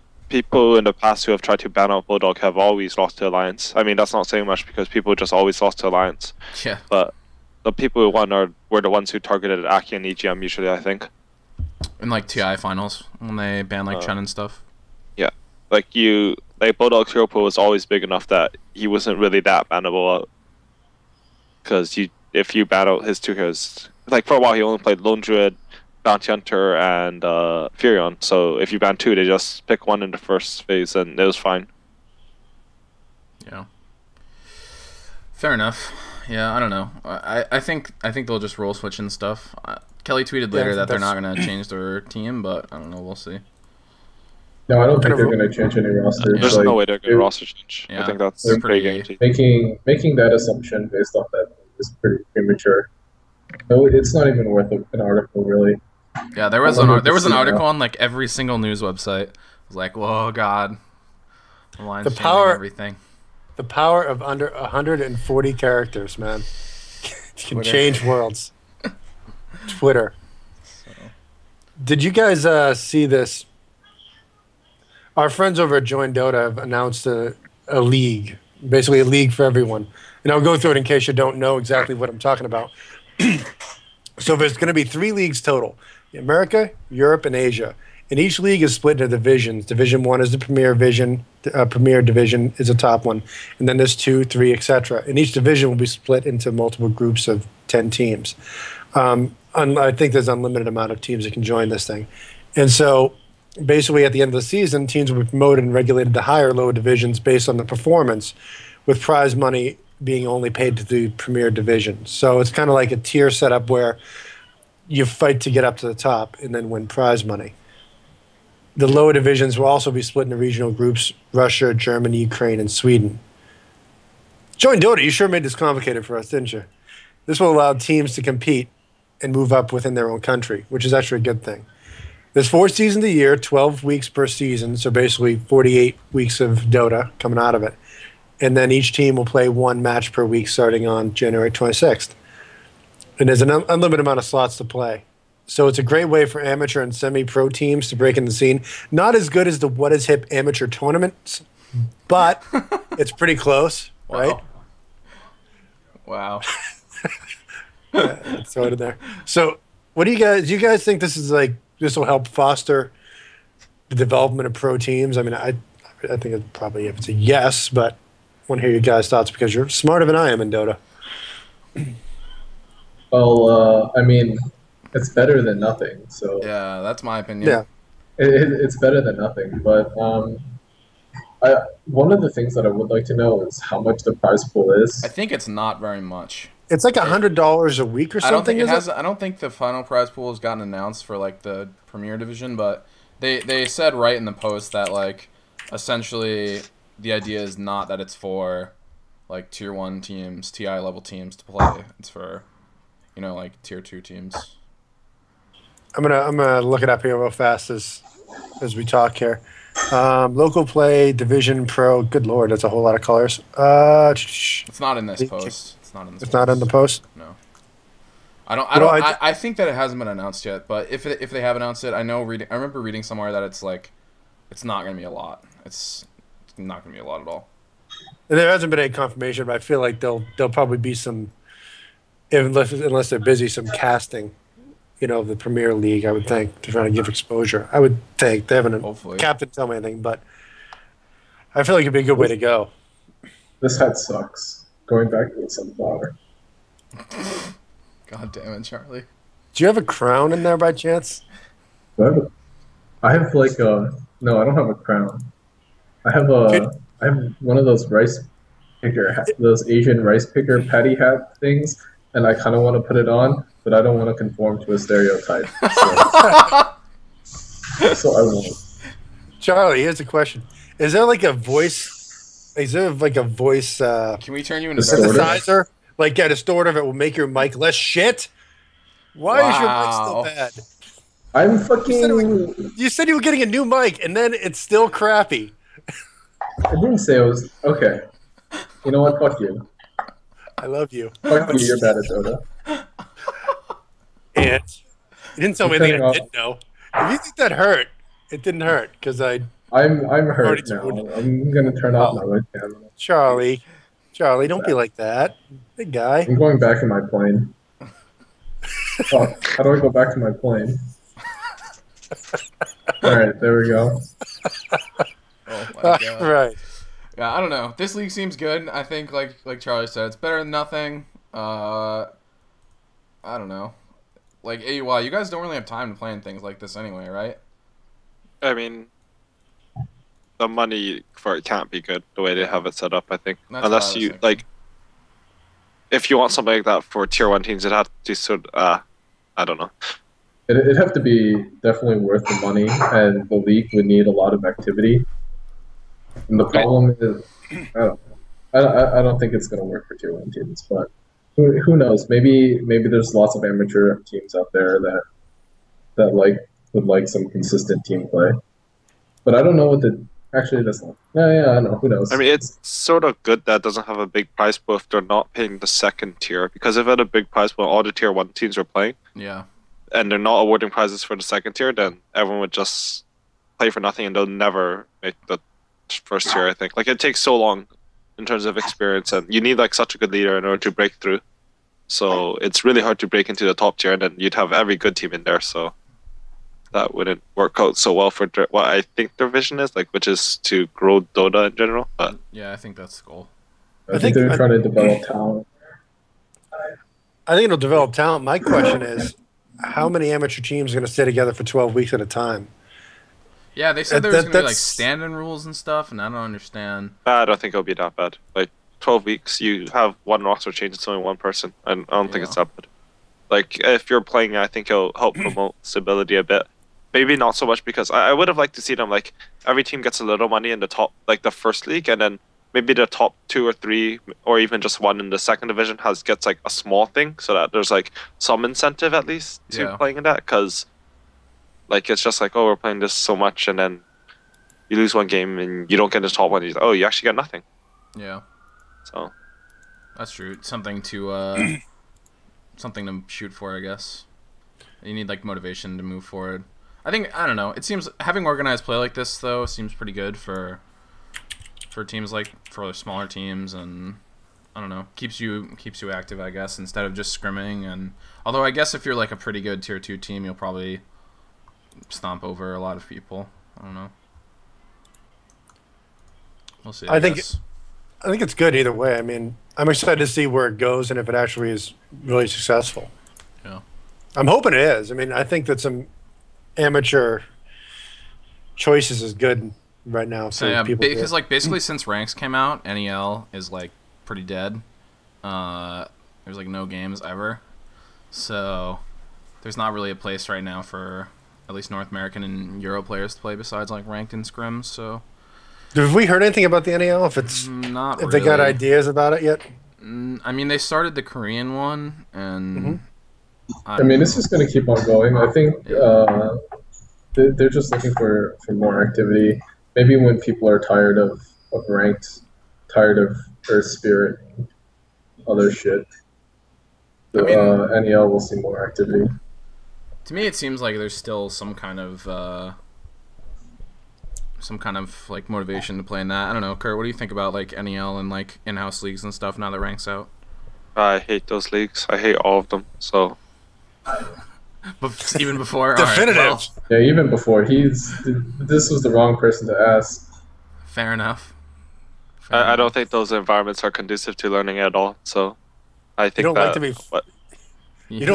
in the past who have tried to ban out Bulldog have always lost to Alliance. I mean, that's not saying much because people just always lost to Alliance. Yeah. But the people who won were the ones who targeted Aki and EGM usually, I think. In like TI finals when they ban like Chen and stuff. Yeah, like Bulldog's hero pool was always big enough that he wasn't really that bannable. Because if you ban out his 2 heroes, like for a while he only played Lone Druid, Bounty Hunter, and Furion. So if you ban 2, they just pick one in the first phase, and it was fine. Yeah. Fair enough. Yeah, I don't know. I think they'll just role switch and stuff. Kelly tweeted later that they're not gonna change their team, but I don't know. We'll see. No, I don't think they're going to change any rosters. There's Like, no way they're going to roster change. Yeah, I think that's they're pretty pretty. guaranteed. making that assumption based off that is pretty premature. No, it's not even worth an article, really. Yeah, there was an article on like every single news website. It was like, whoa, God, the line's changing everything. The power of under 140 characters, man. Can change worlds. Twitter. So. Did you guys see this? Our friends over at Join Dota have announced a league, basically a league for everyone. And I'll go through it in case you don't know exactly what I'm talking about. So there's going to be 3 leagues total: America, Europe, and Asia. And each league is split into divisions. Division 1 is the premier division is a top one. And then there's 2, 3, etc. And each division will be split into multiple groups of 10 teams. I think there's an unlimited amount of teams that can join this thing. And so basically at the end of the season, teams will be promoted and regulated to higher or lower divisions based on the performance, with prize money being only paid to the premier division. So it's kind of like a tier setup where you fight to get up to the top and then win prize money. The lower divisions will also be split into regional groups: Russia, Germany, Ukraine, and Sweden. Join Dota, you sure made this complicated for us, didn't you? This will allow teams to compete and move up within their own country, which is actually a good thing. There's 4 seasons a year, 12 weeks per season, so basically 48 weeks of Dota coming out of it. And then each team will play 1 match per week starting on January 26th. And there's an unlimited amount of slots to play. So it's a great way for amateur and semi-pro teams to break in the scene. Not as good as the What Is Hip amateur tournaments, but it's pretty close, right? Wow. Let's throw it in there. So what do you guys think this will help foster the development of pro teams? I mean, I think it's probably, if it's a yes, but I want to hear your guys' thoughts because you're smarter than I am in Dota. Well, I mean, it's better than nothing. So yeah, that's my opinion. Yeah, it's better than nothing. But one of the things that I would like to know is how much the prize pool is. I think it's not very much. it's like $100 a week or something. I don't think the final prize pool has gotten announced for like the Premier Division, but they said right in the post that like essentially the idea is not that it's for like tier 1 teams, TI level teams to play. It's for, you know, like tier 2 teams. I'm gonna look it up here real fast as we talk here. Local play, division, pro. Good lord, that's a whole lot of colors. It's not in this post. It's not in this. It's not in the post. No. I think that it hasn't been announced yet. But if they have announced it, I remember reading somewhere that it's like, it's not gonna be a lot. It's not gonna be a lot at all. And there hasn't been any confirmation, but I feel like there'll probably be some, unless they're busy, some casting. You know, of the Premier League, I would think, to try to give exposure. I would think they haven't. Hopefully. Captain tell me anything, but I feel like it'd be a good way to go. This hat sucks. Going back to the sunflower. God damn it, Charlie. Do you have a crown in there by chance? I have like a no. I don't have a crown. I have one of those rice picker, those Asian rice picker patty hat things, and I kind of want to put it on. But I don't want to conform to a stereotype. So I won't. Charlie, here's a question. Is there like a voice? Is there like a voice Can we turn you into synthesizer? Like a distorter that will make your mic less shit? Why is your mic still bad? I'm fucking... You said you were getting a new mic, and then it's still crappy. I didn't say it was... Okay. You know what? Fuck you. I love you. Fuck you, you're bad at Dota. And you didn't tell me anything I didn't know. If you think that hurt, it didn't hurt because I'm hurt now. I'm gonna turn off my webcam. Charlie, don't be like that, big guy. I'm going back in my plane. Oh, how do I go back to my plane? All right, there we go. Oh my God. Right. Yeah, I don't know. This league seems good. I think, like Charlie said, it's better than nothing. I don't know. Like, AUI, you guys don't really have time to plan things like this anyway, right? I mean, the money for it can't be good the way they have it set up. I think That's unless what I was you thinking. like, if you want something like that for tier 1 teams, it'd have to sort. I don't know. It'd have to be definitely worth the money, and the league would need a lot of activity. And the problem is, I don't think it's going to work for tier 1 teams, but who knows? Maybe there's lots of amateur teams out there that would like some consistent team play. But I don't know what the actually that's not. Yeah, I don't know. Who knows? I mean, it's sort of good that it doesn't have a big prize pool if they're not paying the second tier, because if it had a big prize pool, all the tier 1 teams are playing, Yeah. and they're not awarding prizes for the second tier, then everyone would just play for nothing and they'll never make the first tier. I think it takes so long in terms of experience, and you need like such a good leader in order to break through. So it's really hard to break into the top tier, and then you'd have every good team in there. So that wouldn't work out so well for what I think their vision is, which is to grow Dota in general. But Yeah, I think that's the goal. I think they're trying to develop talent. I think it'll develop talent. My question is, how many amateur teams are going to stay together for 12 weeks at a time? Yeah, they said there was going to be like that's- standing rules and stuff, and I don't understand. I don't think it'll be that bad. 12 weeks, you have one roster change, it's only one person, and I don't think it's that bad. If you're playing, I think it'll help promote stability a bit. Maybe not so much, because I would have liked to see them every team gets a little money in the top, the first league, and then maybe the top 2 or 3, or even just one in the second division gets a small thing, so that there's some incentive at least to playing in that, because it's just oh, we're playing this so much, and then you lose one game and you don't get the top one. You actually get nothing. Yeah. So that's true. Something to shoot for, I guess. You need motivation to move forward. I don't know. It seems having organized play like this though seems pretty good for teams for smaller teams, and I don't know, keeps you active, I guess, instead of just scrimming. And although I guess if you're a pretty good tier 2 team, you'll probably stomp over a lot of people. I don't know. We'll see. I think it's good either way. I mean, I'm excited to see where it goes and if it actually is really successful. Yeah. I'm hoping it is. I mean, I think that some amateur choices is good right now. So yeah, because basically since ranks came out, NEL is pretty dead. There's no games ever, so there's not really a place right now for at least North American and Euro players to play besides ranked and scrims. So have we heard anything about the NEL? If it's not, if they got ideas about it yet? I mean, they started the Korean one, and I mean, this is going to keep on going. I think they're just looking for more activity. Maybe when people are tired of ranked, tired of Earth Spirit, other shit, NEL will see more activity. To me, it seems like there's still some kind of motivation to play in that. I don't know, Kurt. What do you think about NEL and in-house leagues and stuff now that ranks out? I hate those leagues. I hate all of them. So. But even before, definitive. All right, yeah, even before this was the wrong person to ask. Fair enough. I don't think those environments are conducive to learning at all. So, I think you don't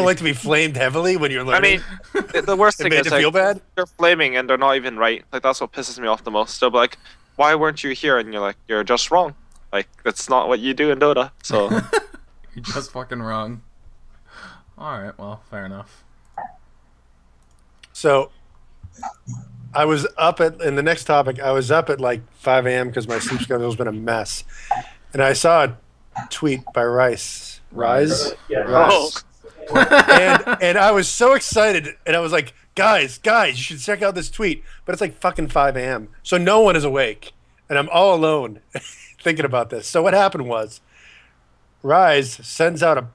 like to be flamed heavily when you're learning. I mean, the worst thing is feel bad? They're flaming and they're not even right. That's what pisses me off the most. They'll be why weren't you here? And you're you're just wrong. That's not what you do in Dota. So you're just fucking wrong. All right, well, fair enough. So, I was up in the next topic. I was up at 5 a.m. because my sleep schedule's been a mess, and I saw a tweet by Rise. Oh. and I was so excited, and I was like, guys, you should check out this tweet. But it's fucking 5 a.m. So no one is awake, and I'm all alone thinking about this. So what happened was, Rise sends out a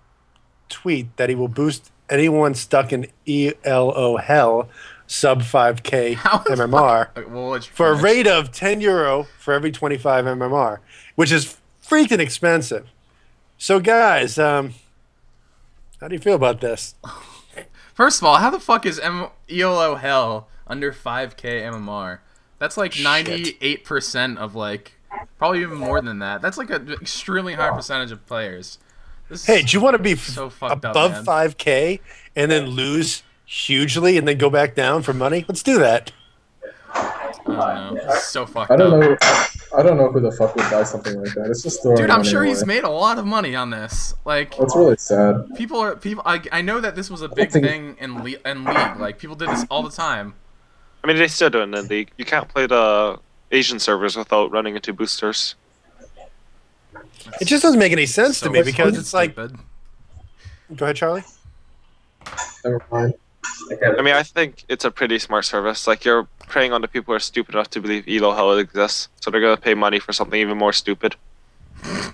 tweet that he will boost anyone stuck in ELO hell sub 5k MMR for a rate of €10 for every 25 MMR, which is freaking expensive. So guys, how do you feel about this? First of all, how the fuck is ELO hell under 5k MMR? That's 98% of probably even more than that. That's an extremely high percentage of players. Hey, do you want to be so fucked above up, 5k and then lose hugely and then go back down for money? Let's do that. I don't know. It's so fucked I don't up. know. I don't know who the fuck would buy something like that. It's just throwing Dude, I'm money sure away. he's made a lot of money on this. Like, That's really sad. people are people. I know that this was a big thing in league. Like, people did this all the time. I mean, they still do it in the league. You can't play the Asian servers without running into boosters. It just doesn't make any sense to me because it's like. stupid. Go ahead, Charlie. Never mind. I mean, I think it's a pretty smart service. Like, you're preying on the people who are stupid enough to believe Elo Hell exists, so they're gonna pay money for something even more stupid. It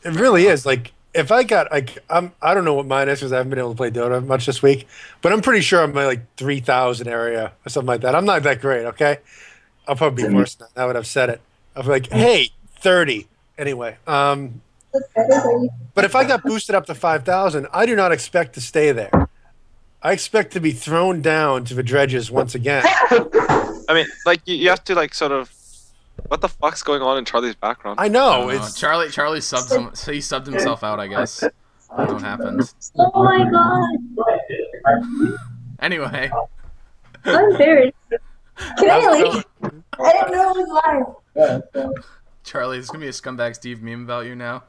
really is. Like, if I got, like, I don't know what mine is because I haven't been able to play Dota much this week, but I'm pretty sure I'm in like 3,000 area or something like that. I'm not that great, okay? I'll probably be worse now that I've said it. I'll be like, hey, 30. Anyway, but if I got boosted up to 5,000, I do not expect to stay there. I expect to be thrown down to the dredges once again. I mean, like, you have to, like, sort of... What the fuck's going on in Charlie's background? I know. It's Charlie subbed he subbed himself out, I guess. I don't know what happened. Oh my god. Anyway. I'm embarrassed. Can I leave? I didn't know it was live. Charlie, there's gonna be a Scumbag Steve meme about you now.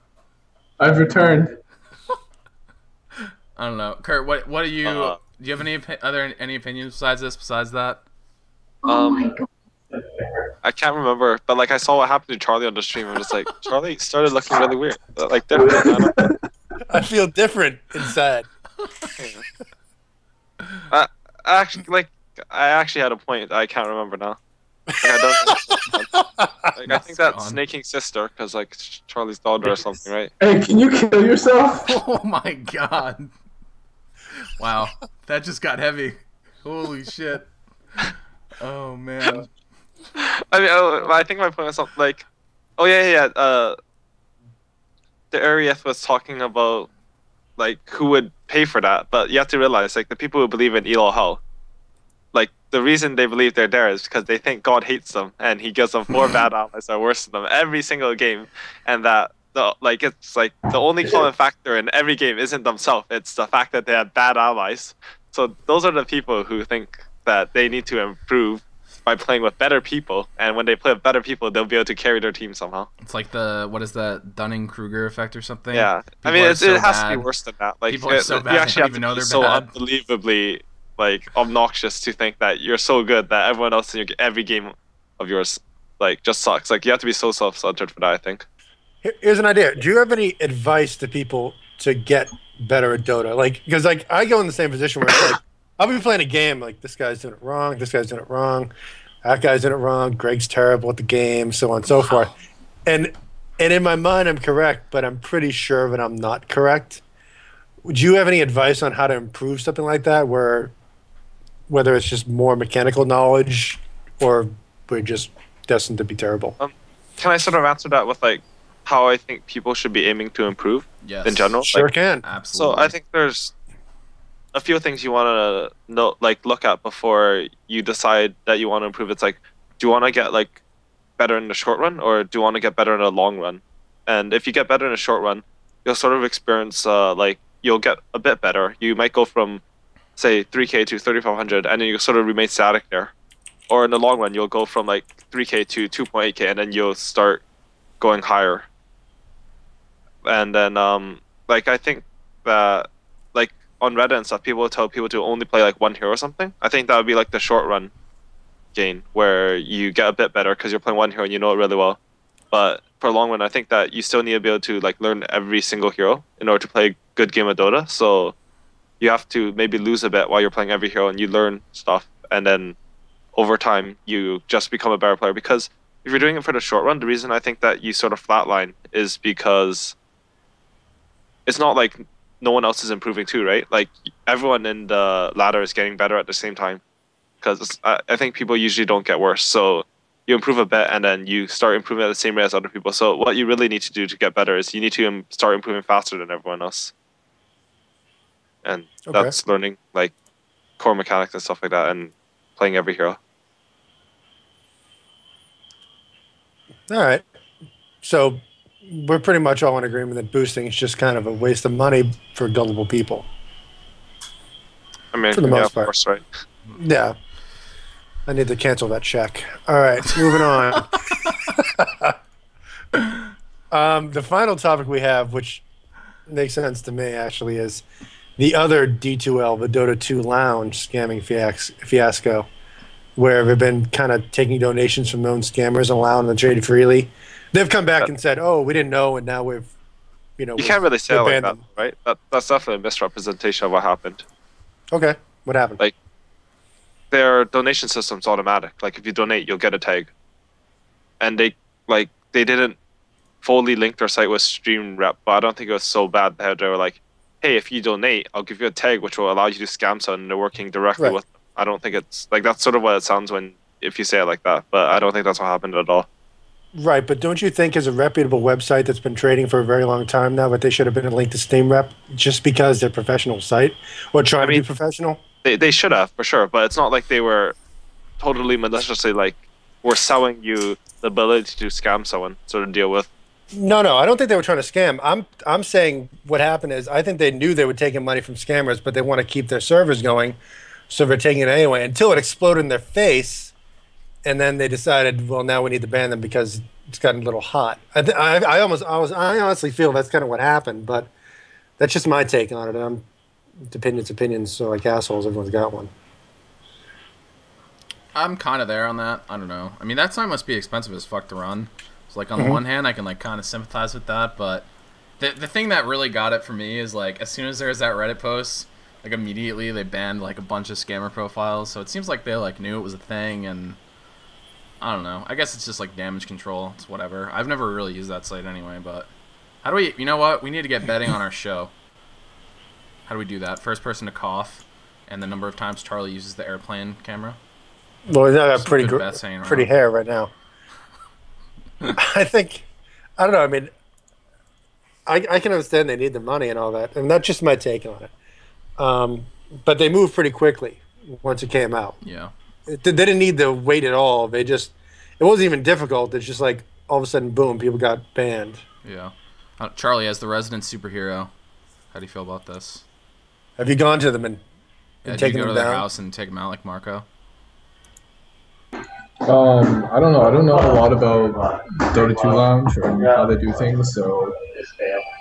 I've returned. I don't know. Kurt, what do you... do you have any opinions besides this, besides that? Oh my god. I can't remember, but, like, I saw what happened to Charlie on the stream, and it's like, Charlie started looking really weird. Like, different. I feel different inside. I actually had a point. I can't remember now. Like, I don't. Like, I think that's Snaking sister, because, like, Charlie's daughter or something, right? Hey, can you kill yourself? Oh my god. Wow. That just got heavy. Holy shit. Oh man. I mean, I think my point was something like, oh yeah. The Arieth was talking about, like, who would pay for that, but you have to realize, like, the people who believe in Elo Hell, like, the reason they believe they're there is because they think God hates them and he gives them 4 bad allies that are worse than them every single game, and that it's like the only common factor in every game isn't themselves, it's the fact that they have bad allies. So those are the people who think that they need to improve by playing with better people, and when they play with better people, they'll be able to carry their team somehow. It's like what is that, Dunning-Kruger effect or something? Yeah, People I mean, it so has bad. to be worse than that. Like, People are so bad, you they actually don't have even to know be they're so bad. unbelievably, like, obnoxious to think that you're so good that everyone else in every game of yours, like, just sucks. Like, you have to be so self-centered for that, I think. Here's an idea. Do you have any advice to people to get better at Dota? Like, because, like, I go in the same position where it's like, I'll be playing a game, like, this guy's doing it wrong, this guy's doing it wrong, that guy's doing it wrong, Greg's terrible at the game, so on and so forth. And in my mind, I'm correct, but I'm pretty sure that I'm not correct. Would you have any advice on how to improve something like that, whether it's just more mechanical knowledge or we're just destined to be terrible? Can I sort of answer that with, like, how I think people should be aiming to improve in general? Sure like, can. Absolutely. So I think there's a few things you want to know, like, look at before you decide that you want to improve. It's like, do you want to get, like, better in the short run, or do you want to get better in the long run? And if you get better in the short run, you'll sort of experience, like, you'll get a bit better. You might go from, say, 3K to 3,500, and then you sort of remain static there. Or in the long run, you'll go from, like, 3K to 2.8K, and then you'll start going higher. And then, like, I think that, like, on Reddit and stuff, people will tell people to only play, like, one hero or something. I think that would be, like, the short run gain, where you get a bit better because you're playing one hero and you know it really well. But for long run, I think that you still need to be able to, like, learn every single hero in order to play a good game of Dota. So you have to maybe lose a bit while you're playing every hero and you learn stuff, and then over time you just become a better player. Because if you're doing it for the short run, the reason I think that you sort of flatline is because it's not like no one else is improving too, right? Like, everyone in the ladder is getting better at the same time, because I think people usually don't get worse. So you improve a bit and then you start improving at the same rate as other people. So what you really need to do to get better is you need to start improving faster than everyone else. And that's learning, like, core mechanics and stuff like that, and playing every hero. All right. So we're pretty much all in agreement that boosting is just kind of a waste of money for gullible people. I mean, For the most of part. course, right? Yeah. I need to cancel that check. All right, moving on. The final topic we have, which makes sense to me, actually, is the other D2L, the Dota 2 Lounge scamming fiasco, where they've been kind of taking donations from known scammers and allowing them to trade freely. They've come back and said, "Oh, we didn't know, and now we've, You can't really say it like that, them." right? That's definitely a misrepresentation of what happened. Okay, what happened? Like, their donation system's automatic. Like, if you donate, you'll get a tag. And they didn't fully link their site with Stream Rep, but I don't think it was so bad that they were like, hey, if you donate, I'll give you a tag which will allow you to scam someone, and they're working directly with them. I don't think it's like that's sort of what it sounds if you say it like that, but I don't think that's what happened at all. Right, but don't you think as a reputable website that's been trading for a very long time now that they should have been linked to Steam Rep just because they're a professional site or trying to be professional? They should have, for sure, but it's not like they were totally maliciously like, we're selling you the ability to scam someone sort of deal with. No, I don't think they were trying to scam. I'm saying what happened is I think they knew they were taking money from scammers, but they want to keep their servers going, so they're taking it anyway until it exploded in their face, and then they decided, well, now we need to ban them because it's gotten a little hot. I honestly feel that's kind of what happened, but that's just my take on it. Opinions, so like assholes, everyone's got one. I'm kind of there on that. I don't know. I mean, that site must be expensive as fuck to run. So, like, on the one hand, I can, like, kind of sympathize with that, but the thing that really got it for me is, like, as soon as there was that Reddit post, like, immediately they banned, like, a bunch of scammer profiles, so it seems like they, like, knew it was a thing, and I don't know. I guess it's just, like, damage control. It's whatever. I've never really used that site anyway, but how do we, you know what? We need to get betting on our show. How do we do that? First person to cough, and the number of times Charlie uses the airplane camera. Well, he's got pretty hair right now. I don't know. I mean, I can understand they need the money and all that, and that's just my take on it. But they moved pretty quickly once it came out. Yeah. They didn't need to wait at all. It wasn't even difficult. It's just like all of a sudden, boom, people got banned. Yeah. Charlie, as the resident superhero, how do you feel about this? Have you gone to them and taken them down? Go to their house and take them out like Marco? I don't know. I don't know a lot about Dota 2 Lounge or how they do things, so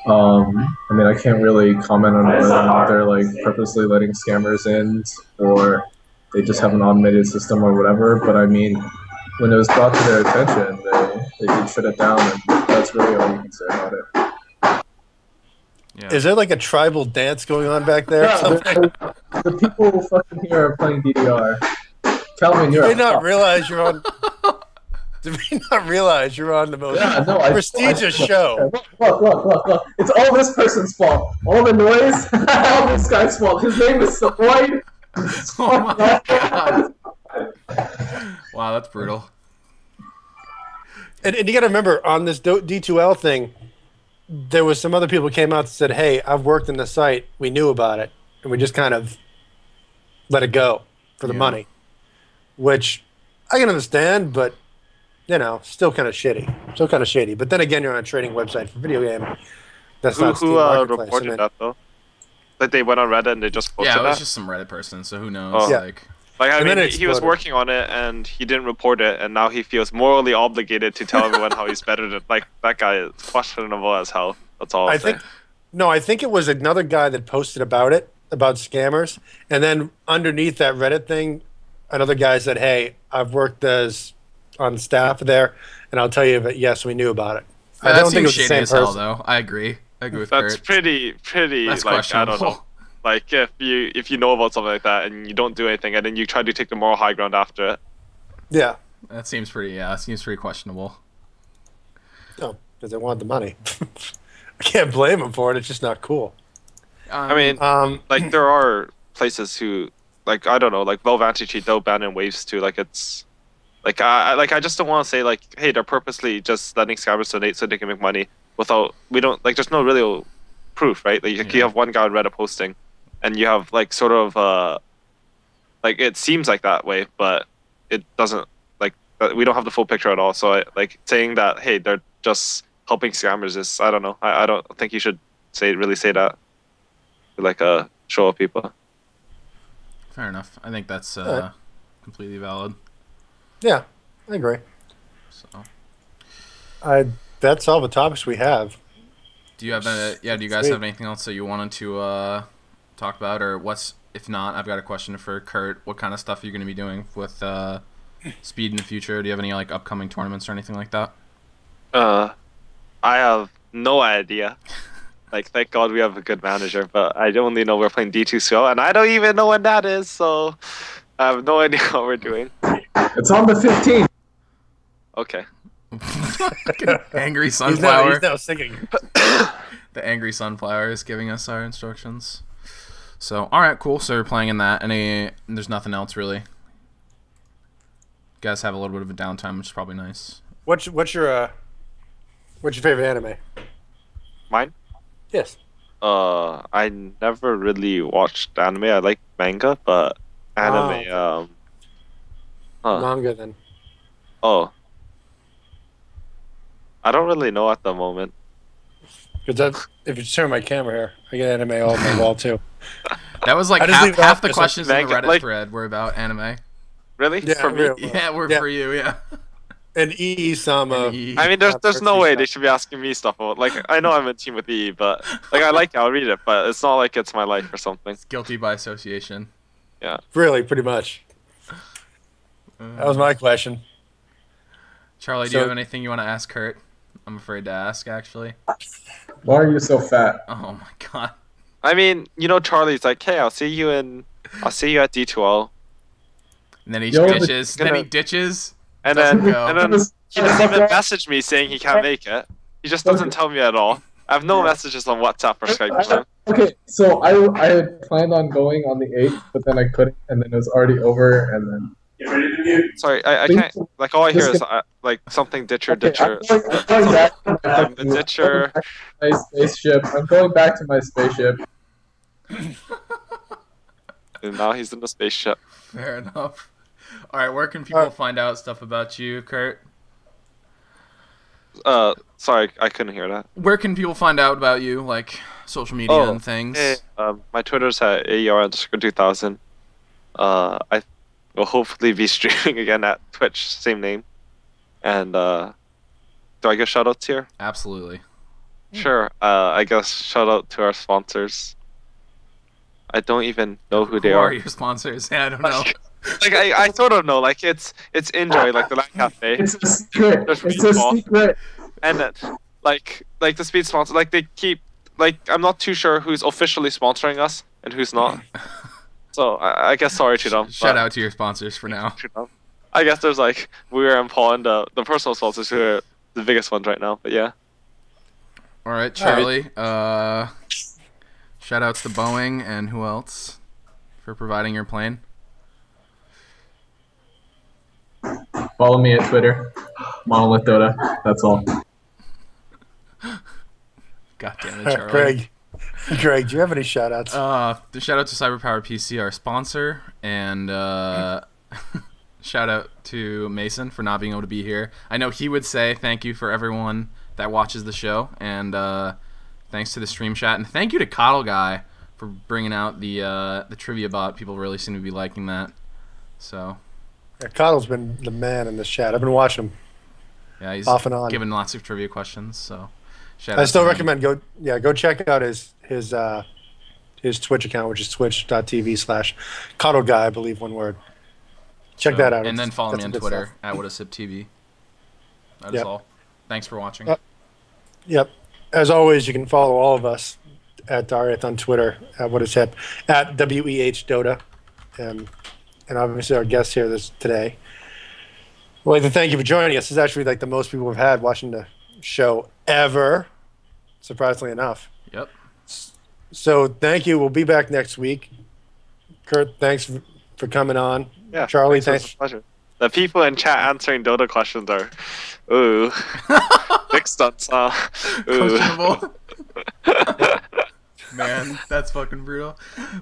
I mean, I can't really comment on whether they're like purposely letting scammers in or they just have an automated system or whatever. But I mean, when it was brought to their attention, they did shut it down, and that's really all you can say about it. Yeah. Is there like a tribal dance going on back there? Yeah, the people fucking here are playing DDR. Calvin, Did we not realize you're on? Did we not realize you're on the most prestigious show? Look! It's all this person's fault. All the noise, all this guy's fault. His name is Savoy. Oh my god! Wow, that's brutal. And you got to remember on this D2L thing, there was some other people who came out and said, "Hey, I've worked in the site. We knew about it, and we just kind of let it go for the money." Which I can understand, but you know, still kind of shitty. Still kind of shady. But then again, you're on a trading website for video game. That's not Steam Marketplace. Who reported that though? Like they went on Reddit and they just posted that? Yeah, it was just some Reddit person. So who knows? Oh. Yeah. Like I mean, he was working on it and he didn't report it, and now he feels morally obligated to tell everyone how he's better than like that guy is questionable as hell. That's all. I think it was another guy that posted about scammers, and then underneath that Reddit thing, another guy said, "Hey, I've worked on staff there, and I'll tell you that yes, we knew about it." I don't think it was the same person. Hell, though. I agree with That's Kurt. pretty. That's like I don't know. Like if you know about something like that and you don't do anything, and then you try to take the moral high ground after it. Yeah, that seems pretty. Yeah, it seems pretty questionable. No, because they want the money. I can't blame them for it. It's just not cool. I mean, like there are places who, like I don't know, like Valve Anti-Cheat, they'll ban in waves too. Like it's, like I just don't want to say like, hey, they're purposely just letting scammers donate so they can make money without there's no real proof, right? Like you have one guy on Reddit posting, and you have like sort of like it seems like that way, but it doesn't. Like we don't have the full picture at all. So like saying that, hey, they're just helping scammers is, I don't know. I don't think you should really say that to like show of people. Fair enough. I think that's completely valid. Yeah, I agree. So, That's all the topics we have. do you have do you guys have anything else that you wanted to talk about, or what's? If not, I've got a question for Kurt. What kind of stuff are you going to be doing with Speed in the future? Do you have any like upcoming tournaments or anything like that? I have no idea. Like, thank God we have a good manager, but I only know we're playing D2 SKYPE, and I don't even know when that is, so I have no idea what we're doing. It's on the 15th. Okay. Angry Sunflower. He's now singing. The Angry Sunflower is giving us our instructions. So, alright, cool. So you're playing in that. There's nothing else, really. You guys have a little bit of a downtime, which is probably nice. What's your favorite anime? Mine? Yes. I never really watched anime. I like manga, but anime, Manga, then. Oh. I don't really know at the moment. Because if you turn my camera here, I get anime all over my wall, too. That was like I just leave it half off the for questions in the manga, Reddit like- thread were about anime. Really? Yeah, For me? Yeah, we're Yeah. for you, yeah. And EE-sama. I mean, there's no way they should be asking me stuff about, like, I know I'm in team with EE, but, like, I like it, I'll read it, but it's not like it's my life or something. It's guilty by association. Really, pretty much. That was my question. Charlie, do you have anything you want to ask Kurt? I'm afraid to ask, actually. Why are you so fat? Oh my god. I mean, you know, Charlie's like, hey, I'll see you at D2L. And then he Yo, ditches. gonna- Then he ditches. And Doesn't then, go. and then he doesn't even message me saying he can't make it. He just doesn't tell me at all. I have no messages on WhatsApp or Skype with him. Okay, so I had planned on going on the 8th, but then I couldn't, and then it was already over, and then... Sorry, I can't, like, all I hear is, like, something ditcher. I'm going back to my, I'm the ditcher. my spaceship. I'm going back to my spaceship. And now he's in the spaceship. Fair enough. Alright, where can people find out stuff about you, Kurt? Sorry, I couldn't hear that. Where can people find out about you, like social media and things? Hey, my Twitter's at AER_2000. I will hopefully be streaming again at Twitch, same name. And, do I get shoutouts here? Absolutely. Sure. I guess shout out to our sponsors. I don't even know who they Who are. are your sponsors? Yeah, I don't know. Like I sort of know. Like it's Enjoy, like the LAN cafe, It's a secret. There's It's a meatball. secret. and then like the speed sponsor. Like they keep like I'm not too sure who's officially sponsoring us and who's not. So I guess sorry to them. Shout but- out to your sponsors for now. to them. I guess there's like Weir and Paul and the personal sponsors who are the biggest ones right now. But yeah. Alright, Charlie. Shout outs to Boeing and who else for providing your plane? Follow me at Twitter. Monolith Dota. That's all. God damn it, Charlie. Greg, do you have any shout-outs? The shout out to Cyberpower PC, our sponsor, and shout out to Mason for not being able to be here. I know he would say thank you for everyone that watches the show, and thanks to the stream chat, and thank you to Coddle Guy for bringing out the trivia bot. People really seem to be liking that. So Yeah, Coddle's been the man in this chat. I've been watching him. yeah, he's Off and on. giving lots of trivia questions. So shout I out still to him. recommend go check out his Twitch account, which is twitch.tv/Coddle Guy, I believe one word. Check that out. And then follow That's me on good Twitter stuff. at WhatASipTV. That is Yep. all. Thanks for watching. Yep. As always, you can follow all of us at Darth on Twitter at WhatIsHip, at WEH Dota, and obviously our guest here today. I'd like to thank you for joining us. This is actually like the most people we've had watching the show ever, surprisingly enough. Yep. So thank you. We'll be back next week. Kurt, thanks for coming on. Yeah. Charlie, It was thanks. a pleasure. The people in chat answering Dota questions are, ooh, big stunts, huh? Ooh. Questionable. Man, that's fucking brutal.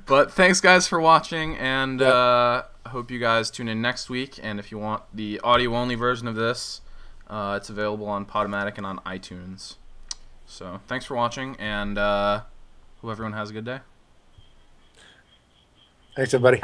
But thanks, guys, for watching, and I hope you guys tune in next week. And if you want the audio-only version of this, it's available on Podomatic and on iTunes. So thanks for watching, and hope everyone has a good day. Thanks, everybody.